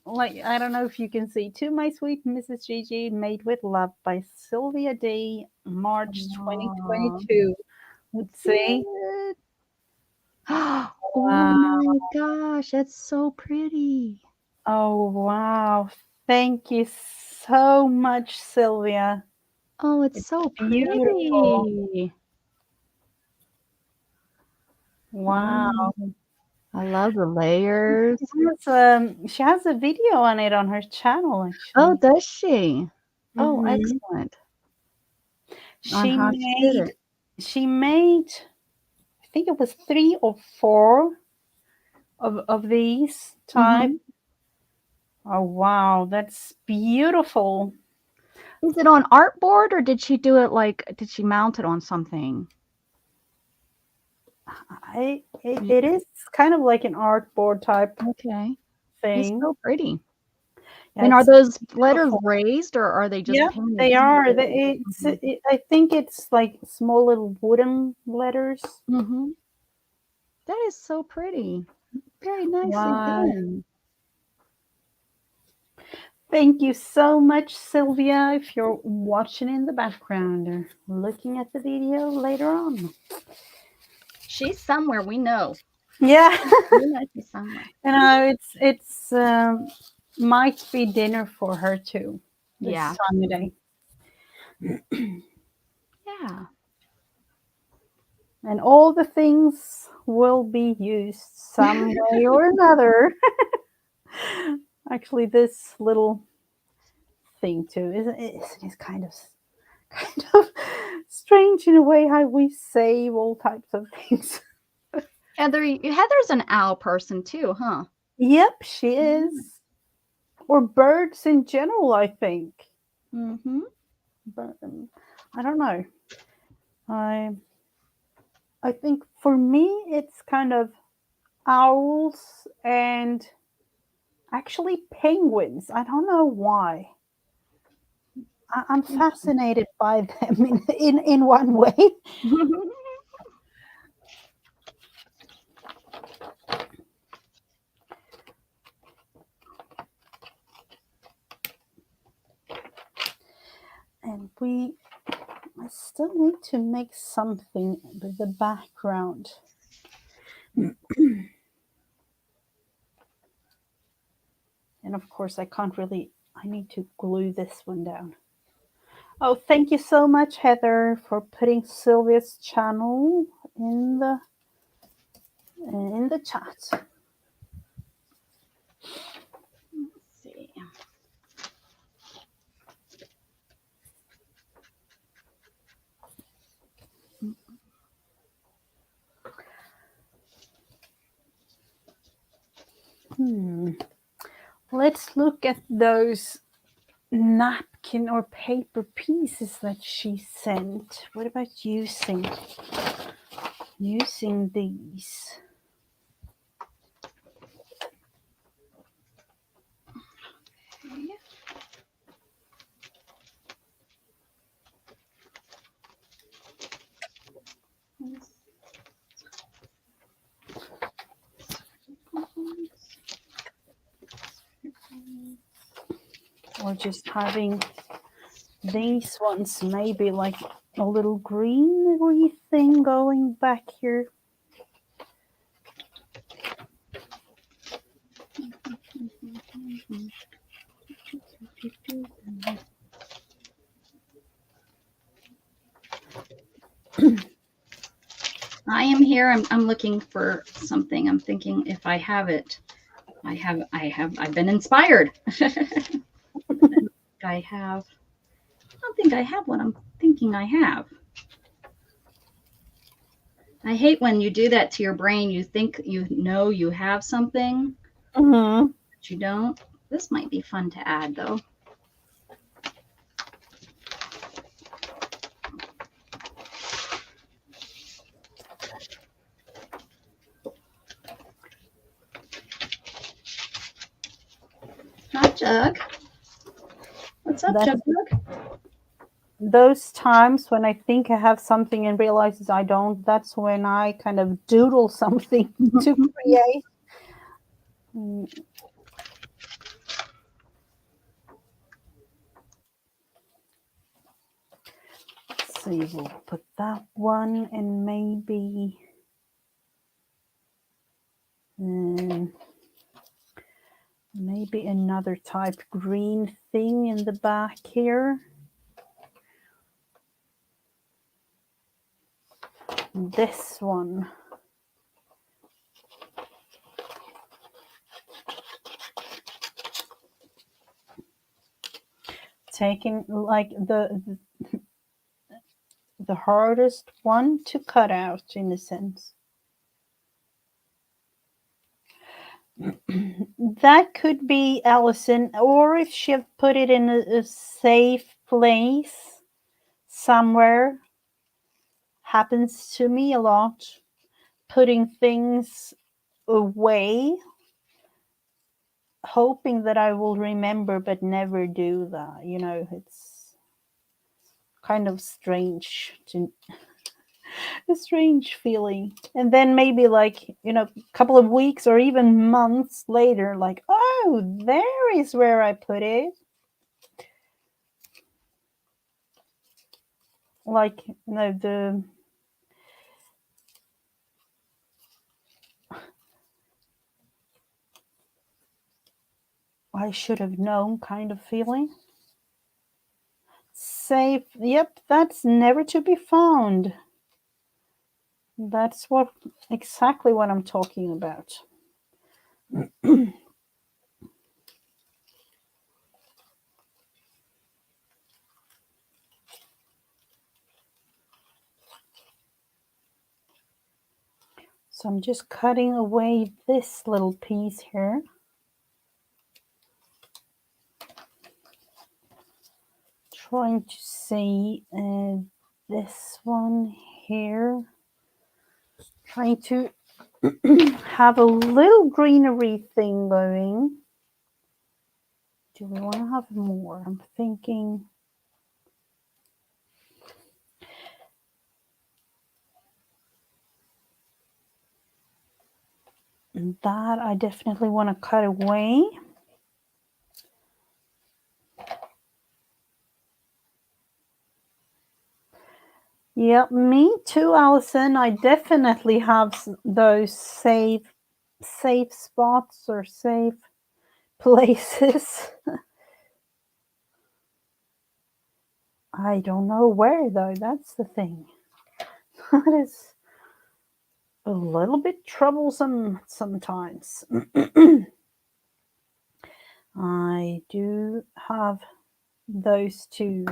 Like, I don't know if you can see, To My Sweet Mrs. Gigi, Made with Love by Sylvia D, March 2022. Let's see. Oh Wow. my gosh, that's so pretty. Oh wow. Thank you so much, Sylvia. Oh, it's so Beautiful. pretty. Wow. I love the layers. She has a video on it on her channel, actually. Oh, does she? Oh, Mhm. excellent. On how she did it. She made, I think it was 3 or 4 of these type. Oh, wow. That's beautiful. Is it on artboard or did she do it like, did she mount it on something? It is kind of like an artboard type Okay. It's thing. so pretty. Yeah, And are it's those letters beautiful. raised or are they just Yeah, painted? they are. I think it's like small little wooden letters. Mm-hmm. That is so pretty. Very nicely Wow. done. Thank you so much, Sylvia, if you're watching in the background or looking at the video later on. She's somewhere, we know. Yeah, We know she's somewhere. it's might be dinner for her too this Yeah. time of day. Yeah. And all the things will be used some way or another. Actually, this little thing too isn't it kind of strange in a way how we save all types of things. Heather's an owl person too, huh? Yep, she is. Or birds in general, I think. Mm-hmm. But I don't know. I I think for me it's kind of owls and actually penguins. I don't know why. I'm fascinated by them in one way. And I still need to make something with the background. And of course, I need to glue this one down. Oh, thank you so much, Heather, for putting Sylvia's channel in the chat. Let's see. Let's look at those napkin or paper pieces that she sent. What about using these? Or just having these ones, maybe like a little greenery thing going back here. I am here. I'm looking for something. I'm thinking if I have it. I've been inspired. I don't think I have what I'm thinking I have. I hate when you do that to your brain. You think you know you have something, Mm-hmm. but you don't. This might be fun to add though. Hi, Jug. What's up, Jug? Those times when I think I have something and realizes I don't, that's when I kind of doodle something to create. Let's see, we'll put that one and maybe maybe another type green thing in the back here. This one. Taking like the hardest one to cut out in a sense. That could be Allison, or if she have put it in a safe place somewhere. Happens to me a lot. Putting things away, hoping that I will remember, but never do that. It's kind of strange a strange feeling. And then maybe like, a couple of weeks or even months later, like, oh, there is where I put it. Like, I should have known kind of feeling. Safe. Yep, that's never to be found. That's exactly what I'm talking about. So I'm just cutting away this little piece here. Trying to see this one here. Trying to have a little greenery thing going. Do we want to have more? I'm thinking. That I definitely want to cut away. Yeah, me too, Allison. I definitely have those safe spots or safe places. I don't know where though. That's the thing. That is a little bit troublesome sometimes. I do have those two.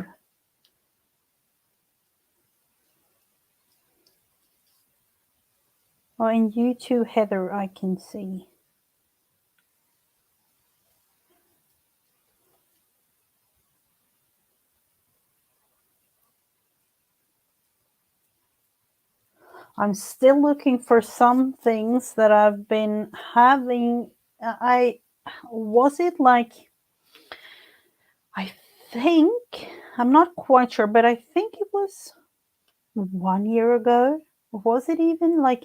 Oh, and you too, Heather, I can see. I'm still looking for some things that I've been having. Was it like, I think, I'm not quite sure, but I think it was 1 year ago. Was it even like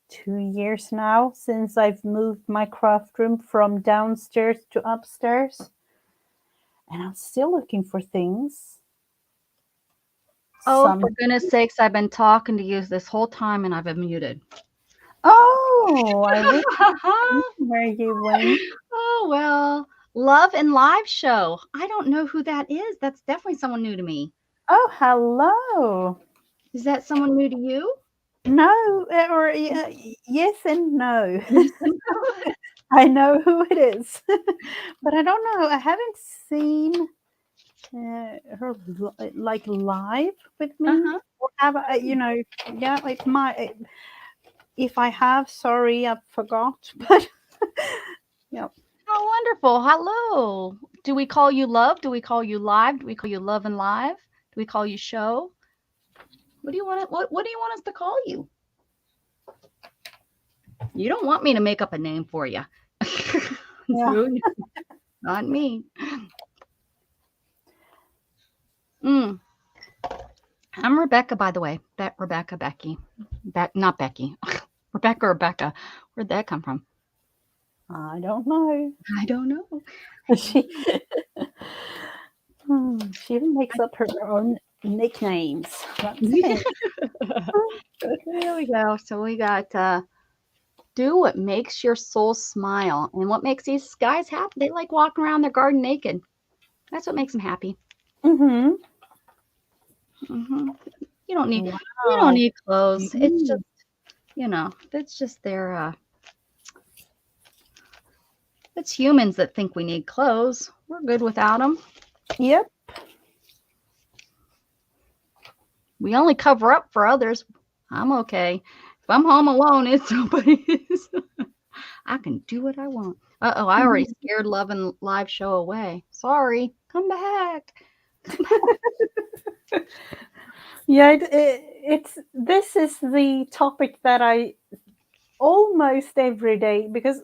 2 years now since I've moved my craft room from downstairs to upstairs? And I'm still looking for things. Oh, for goodness sakes, I've been talking to you this whole time and I've been muted. Oh, I wish where you went. Oh, well, Love and Live Show. I don't know who that is. That's definitely someone new to me. Oh, hello. Is that someone new to you? No, or yes and no. I know who it is, but I don't know. I haven't seen her like live with me. Uh-huh. Or have I, yeah, like if I have, sorry, I forgot. But yeah. Oh, wonderful. Hello. Do we call you Love? Do we call you Live? Do we call you Love and Live? Do we call you Show? What do you want? What do you want us to call you? You don't want me to make up a name for you. Yeah. Not me. I'm Rebecca, by the way. Becky. Not Becky. Rebecca. Where'd that come from? I don't know. I don't know. She even makes up her own nicknames. That's it. There we go. So we got do what makes your soul smile. And what makes these guys happy? They like walking around their garden naked. That's what makes them happy. Mm-hmm. Mm-hmm. You don't need clothes. Mm-hmm. It's just, that's just their it's humans that think we need clothes. We're good without them. Yep. We only cover up for others. I'm okay. If I'm home alone, it's nobody's. I can do what I want. Uh-oh, I already scared Love and Live Show away. Sorry. Come back. Yeah, this is the topic that I almost every day, because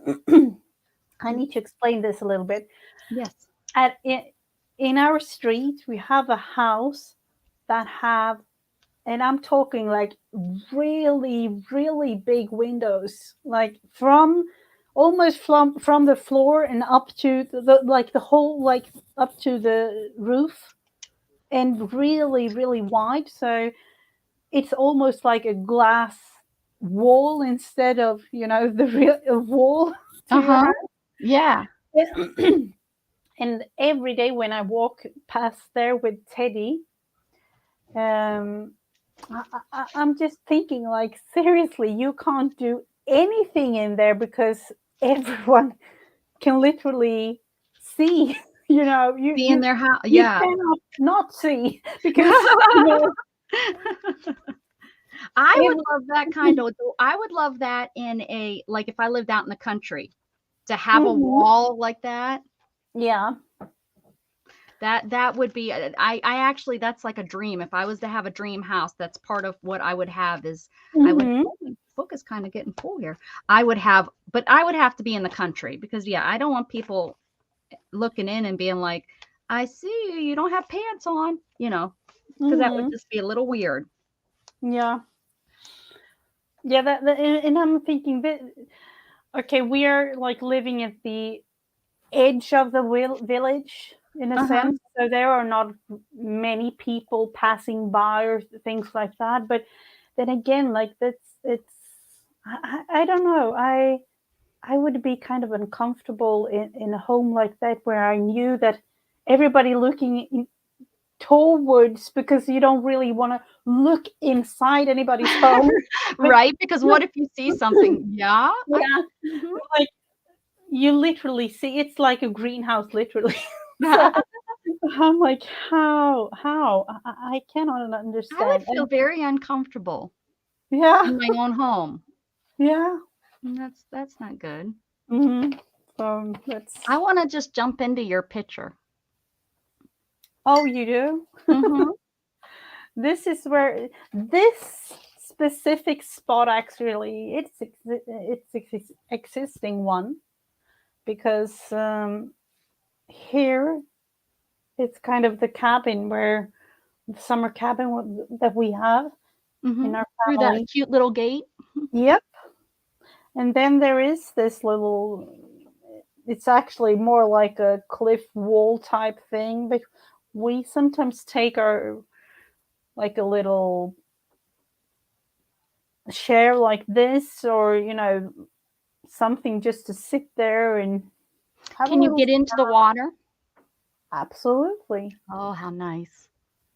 I need to explain this a little bit. Yes. In our street, we have a house that have, and I'm talking like really, really big windows, like almost from the floor and up to the whole, like up to the roof, and really, really wide. So it's almost like a glass wall instead of, the real wall to your Uh-huh. house. Yeah. And every day when I walk past there with Teddy, I'm just thinking, like, seriously, you can't do anything in there because everyone can literally see. Be in their house. You Yeah. cannot not see because you know, I would every- love that kind of. I would love that like if I lived out in the country, to have a Mhm. wall like that. Yeah. That would be. I actually, that's like a dream. If I was to have a dream house, that's part of what I would have. Is I would. Mhm. Oh, my book is kind of getting full here. I would have, but I would have to be in the country because yeah, I don't want people looking in and being like, I see you don't have pants on, because that would Mhm. just be a little weird. Yeah. Yeah, and I'm thinking that, okay, we are like living at the edge of the village in a Uh-huh. sense, so there are not many people passing by or things like that. But then again, like I don't know. I would be kind of uncomfortable in a home like that where I knew that everybody looking towards, because you don't really want to look inside anybody's home. But Right? Because what if you see something? Yeah. yeah, Mhm. like you literally see, it's like a greenhouse, literally. So I'm like, how? I cannot I would understand. feel And very uncomfortable yeah, in my own home. yeah. And that's not good. Hmm. That's, I want to just jump into your picture. oh, you do? Mm-hmm. This is where this specific spot, actually, it's existing one, because here it's kind of the cabin where the summer cabin that we have Mm-hmm. in our Through that family. cute little gate. Yep. And then there is this little, it's actually more like a cliff wall type thing, but we sometimes take our, like a little chair like this, or, something just to sit there and have a Can you little. get into the water? Absolutely. Oh, how nice.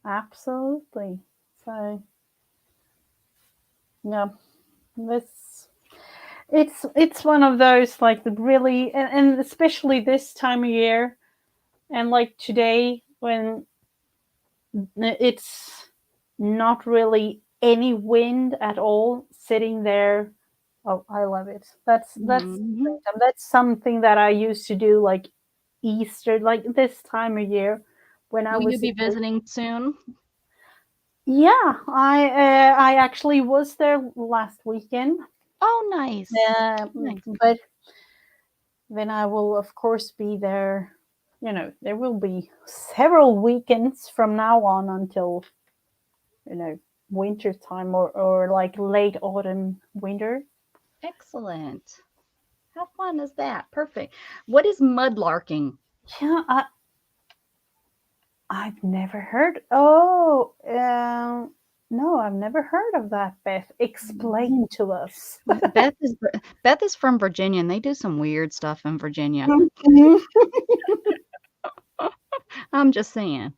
Absolutely. So, yeah, this, it's one of those, like, the really, and especially this time of year, and like today when it's not really any wind at all, sitting there. Oh, I love it. Mm-hmm. That's something that I used to do, like Easter, like this time of year when I Will you was a be kid. visiting soon? Yeah, I actually was there last weekend. Oh, nice. Nice. But then I will, of course, be there. There will be several weekends from now on until, winter time, or like late autumn, winter. Excellent. How fun is that? Perfect. What is mudlarking? Yeah, I've never heard. Oh, no, I've never heard of that, Beth. Explain to us. Beth is from Virginia, and they do some weird stuff in Virginia. Mhm. I'm just saying.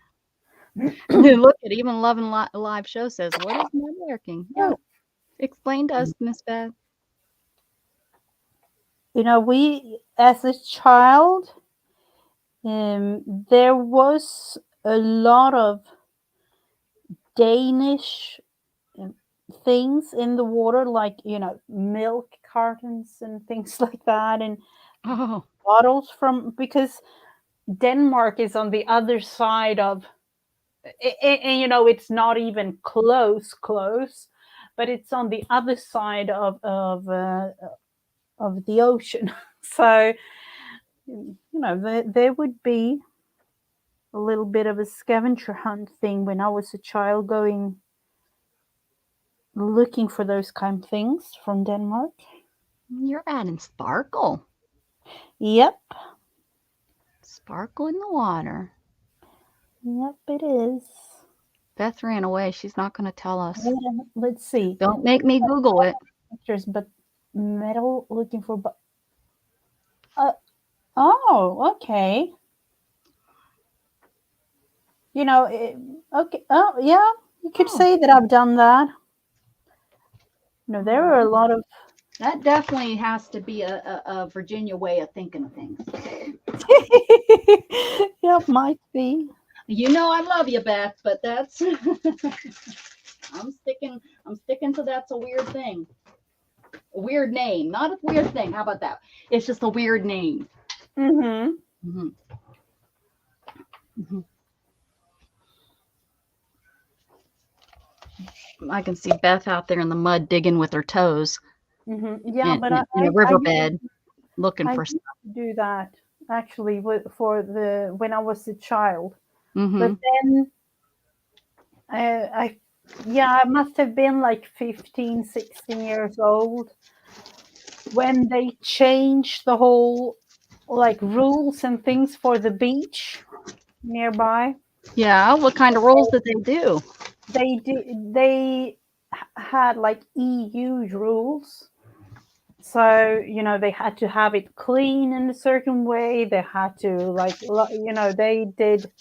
Look at even Love and Live Show says, "What is mudlarking?" Yeah, explain to us, Miss Beth. We, as a child, there was a lot of Danish things in the water, like, milk cartons and things like that, and Oh, bottles from, because Denmark is on the other side of, and it's not even close, but it's on the other side of the ocean. So, there would be a little bit of a scavenger hunt thing when I was a child, going looking for those kind of things from Denmark. you're adding sparkle. Yep, Sparkle in the water. it is. Beth ran away. She's not going to tell us. Let's see. Don't make me Google it. Pictures, but metal looking for. Oh, okay. Okay. Oh, yeah. You could say that I've done that. There are a lot of. That definitely has to be a Virginia way of thinking of things. Yeah, might be. I love you, Beth, but that's I'm sticking to that's a weird thing. A weird name, not a weird thing. How about that? It's just a weird name. Mm-hmm. Mm-hmm. Mm-hmm. I can see Beth out there in the mud digging with her toes. Mm-hmm. Yeah, but in a riverbed looking I for used stuff. to do that actually when I was a child. Mm-hmm. But then I must have been like 15, 16 years old when they changed the whole like rules and things for the beach nearby. Yeah, what kind of rules did they do? They had like EU rules. So, they had to have it clean in a certain way. They had to they did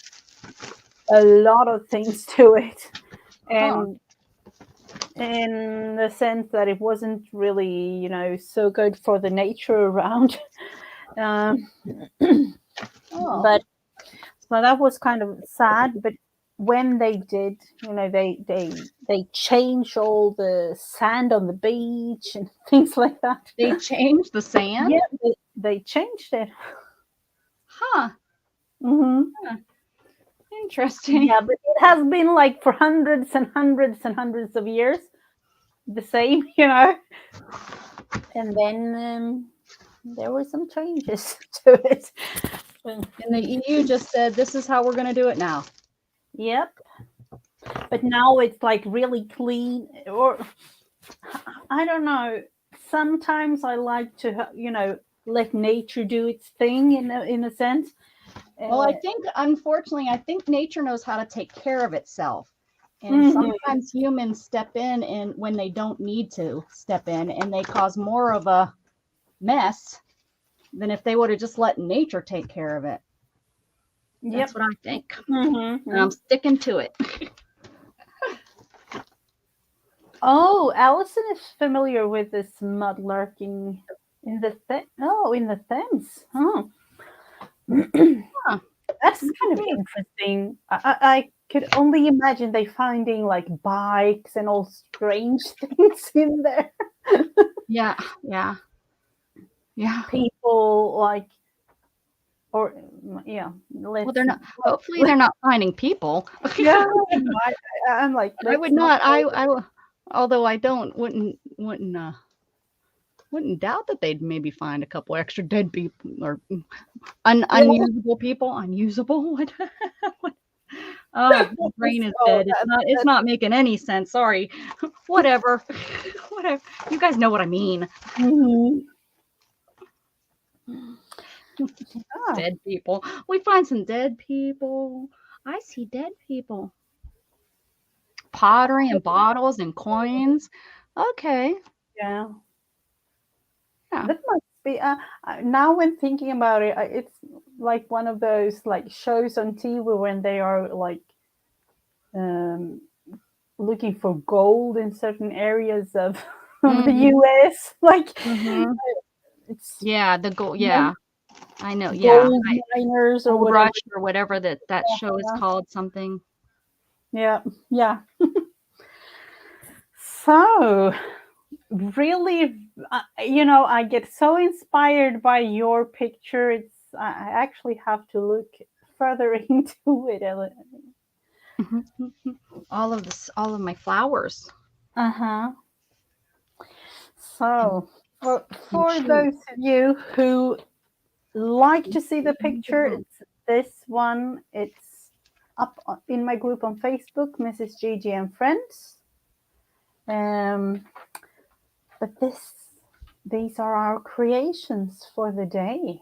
a lot of things to it. And in the sense that it wasn't really, so good for the nature around. But so that was kind of sad. But when they did, they changed all the sand on the beach and things like that. They changed the sand? Yeah, they changed it. Huh. Mm-hmm. Huh. Interesting. Yeah, but it has been like for hundreds and hundreds and hundreds of years the same, and then there were some changes to it. And the EU just said, this is how we're going to do it now. Yep. But now it's like really clean, or I don't know. Sometimes I like to, let nature do its thing in a sense. Well, unfortunately, I think nature knows how to take care of itself. And sometimes humans step in and when they don't need to step in, and they cause more of a mess than if they would have just let nature take care of it. That's what I think. Mm-hmm. And I'm sticking to it. Oh, Allison is familiar with this mudlarking in the Thames. Oh. That's kind of interesting. I could only imagine they finding like bikes and all strange things in there. Yeah. People Well, they're not. Hopefully, they're not finding people. Yeah, I'm like, I would not. Although I wouldn't doubt that they'd maybe find a couple extra dead people or unusable people. Unusable. What? Oh, my brain is dead. It's not making any sense. Sorry. Whatever. You guys know what I mean. Mm-hmm. Dead people. We find some dead people. I see dead people. Pottery and bottles and coins. Okay. Yeah. That must be. Now when thinking about it, it's like one of those like shows on TV when they are like looking for gold in certain areas of the US. Like it's the gold. Yeah, I know. Gold miners or Gold whatever. Rush or whatever that show is called. Something. Yeah. So, really, I get so inspired by your picture. I actually have to look further into it. All of my flowers. Uh-huh. So, for Shoot. those of you who like to see the picture, it's this one. It's up in my group on Facebook, Mrs. Gigi and Friends. But these are our creations for the day.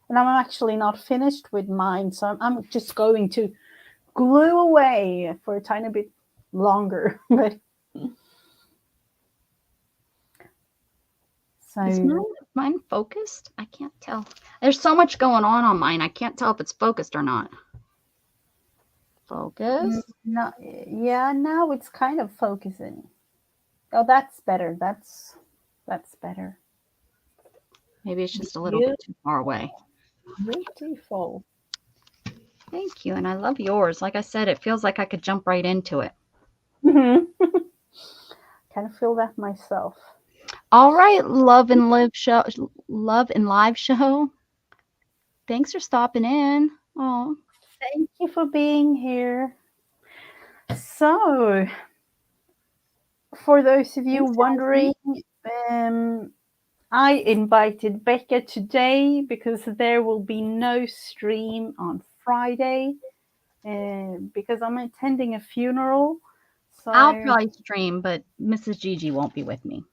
And I'm actually not finished with mine, so I'm just going to glue away for a tiny bit longer. But Is so mine focused? I can't tell. There's so much going on mine. I can't tell if it's focused or not. Focus. no, yeah, now it's kind of focusing. Oh, that's better. That's better. Maybe it's just a little bit too far away. Beautiful. Thank you. And I love yours. Like I said, it feels like I could jump right into it. Kind of feel that myself. All right, love and live live show. Thanks for stopping in. Oh, Thank you for being here. So, for those of you wondering, I invited Becca today because there will be no stream on Friday because I'm attending a funeral. So I'll probably stream, but Mrs. Gigi won't be with me.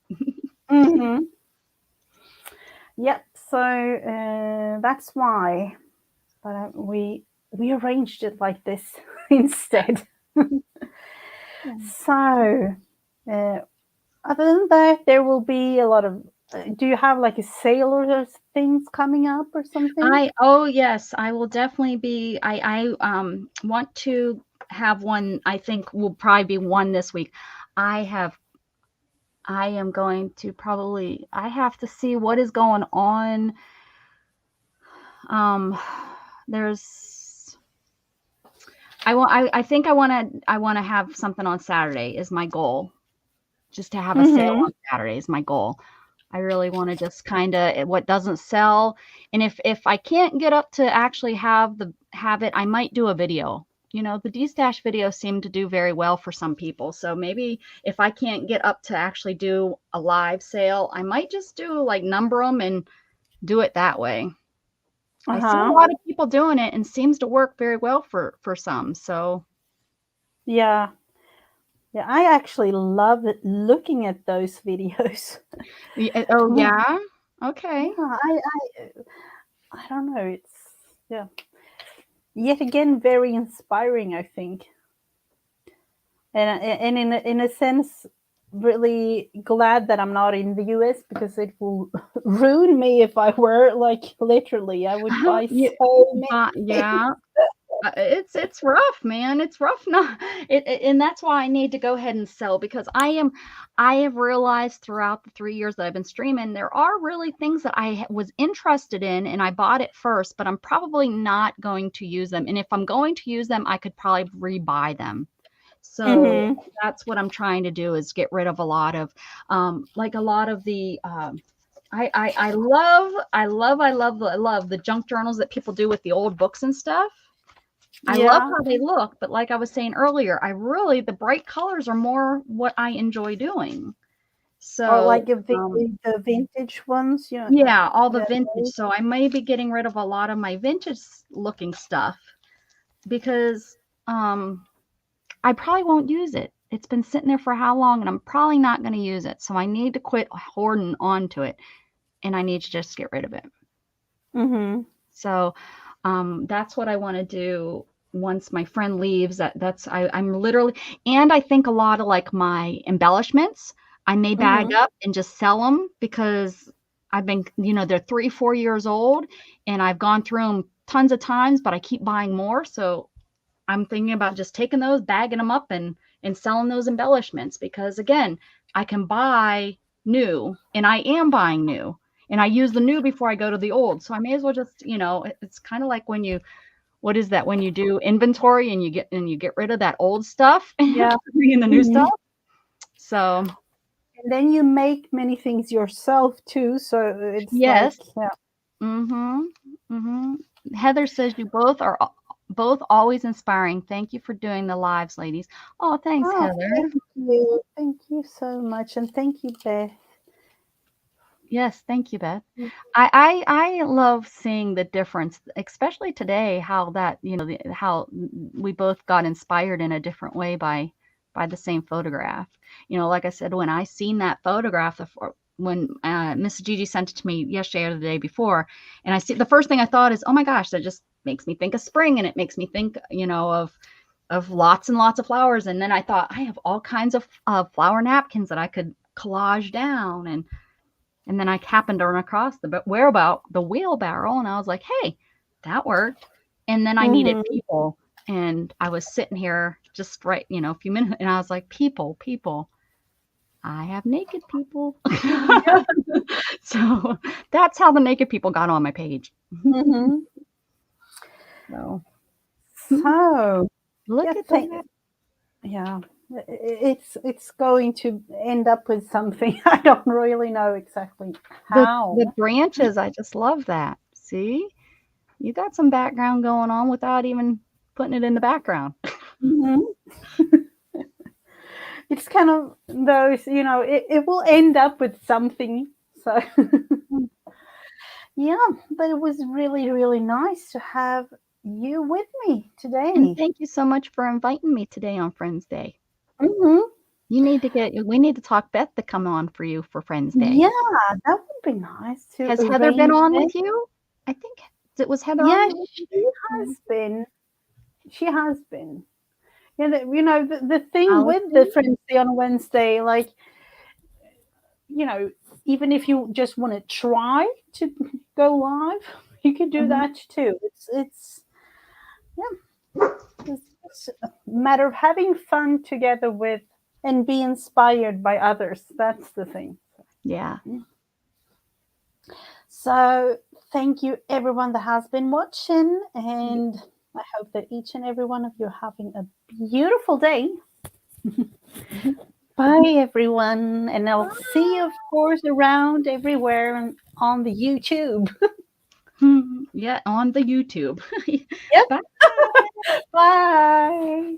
Mm-hmm. Yep. So that's why. But we arranged it like this instead. So other than that, there will be a lot of. Do you have like a sale or things coming up or something? Yes, I will definitely be. I want to have one. I think will probably be one this week. I am going to probably. I have to see what is going on. There's. I think I want to have something on Saturday is my goal. Just to have a sale on Saturday is my goal. I really want to just kind of what doesn't sell. And if I can't get up to actually have it, I might do a video. The D-Stash videos seem to do very well for some people. So maybe if I can't get up to actually do a live sale, I might just do like number them and do it that way. I see a lot of people doing it and seems to work very well for some. So yeah. Yeah, I actually love looking at those videos. Oh yeah. Okay. Yeah, I don't know. It's yet again very inspiring, I think, and in a sense, really glad that I'm not in the US because it will ruin me if I were like literally. I would buy so many. Yeah. It's rough, man. It's rough. And that's why I need to go ahead and sell because I have realized throughout the 3 years that I've been streaming, there are really things that I was interested in and I bought it first, but I'm probably not going to use them. And if I'm going to use them, I could probably rebuy them. So that's what I'm trying to do is get rid of a lot of, like a lot of the, I love the junk journals that people do with the old books and stuff. I love how they look, but like I was saying earlier, the bright colors are more what I enjoy doing. So or like the vintage ones, yeah, all the vintage. So I may be getting rid of a lot of my vintage looking stuff because I probably won't use it. It's been sitting there for how long and I'm probably not going to use it. So I need to quit hoarding onto it and I need to just get rid of it. So that's what I want to do once my friend leaves. I'm literally, and I think a lot of like my embellishments, I may bag up and just sell them because I've been, they're 3-4 years old and I've gone through them tons of times, but I keep buying more. So I'm thinking about just taking those, bagging them up and selling those embellishments because again, I can buy new and I am buying new. And I use the new before I go to the old. So I may as well just, it's kind of like when you do inventory and you get rid of that old stuff and bring in the new stuff. So And then you make many things yourself too. So it's yes. like, yeah. Heather says you both are both always inspiring. Thank you for doing the lives, ladies. Oh, thanks, Oh, Heather. thank you. Thank you so much. And thank you, Beth. Yes, thank you, Beth. I love seeing the difference, especially today, how that, how we both got inspired in a different way by the same photograph. Like I said, when I seen that photograph, when Miss Gigi sent it to me yesterday or the day before, and I see the first thing I thought is, oh my gosh, that just makes me think of spring, and it makes me think, of lots and lots of flowers. And then I thought, I have all kinds of flower napkins that I could collage down, and then I happened to run across the wheelbarrow, and I was like, hey, that worked. And then I needed people, and I was sitting here just right, a few minutes, and I was like, people. I have naked people. So that's how the naked people got on my page. Mm-hmm. So Look yeah, at that. yeah, it's going to end up with something. I don't really know exactly how. The branches, I just love that. See? You got some background going on without even putting it in the background. Mm-hmm. It's kind of those, it will end up with something. So yeah, but it was really, really nice to have you with me today. And thank you so much for inviting me today on Friendsday. Mm-hmm. We need to talk Beth to come on for you for Friendsday. Yeah, that would be nice to Has Heather been arrange on it. with you? I think it was Heather Yeah, on. she has been. She has been. Yeah, the thing with the Friendsday on Wednesday, like, even if you just want to try to go live, you can do that too. It's a matter of having fun together with and be inspired by others. That's the thing. Yeah. So thank you everyone that has been watching, and I hope that each and every one of you are having a beautiful day. Bye everyone, and I'll see you of course around everywhere on the YouTube. Yeah, on the YouTube. Yep. Bye. Bye.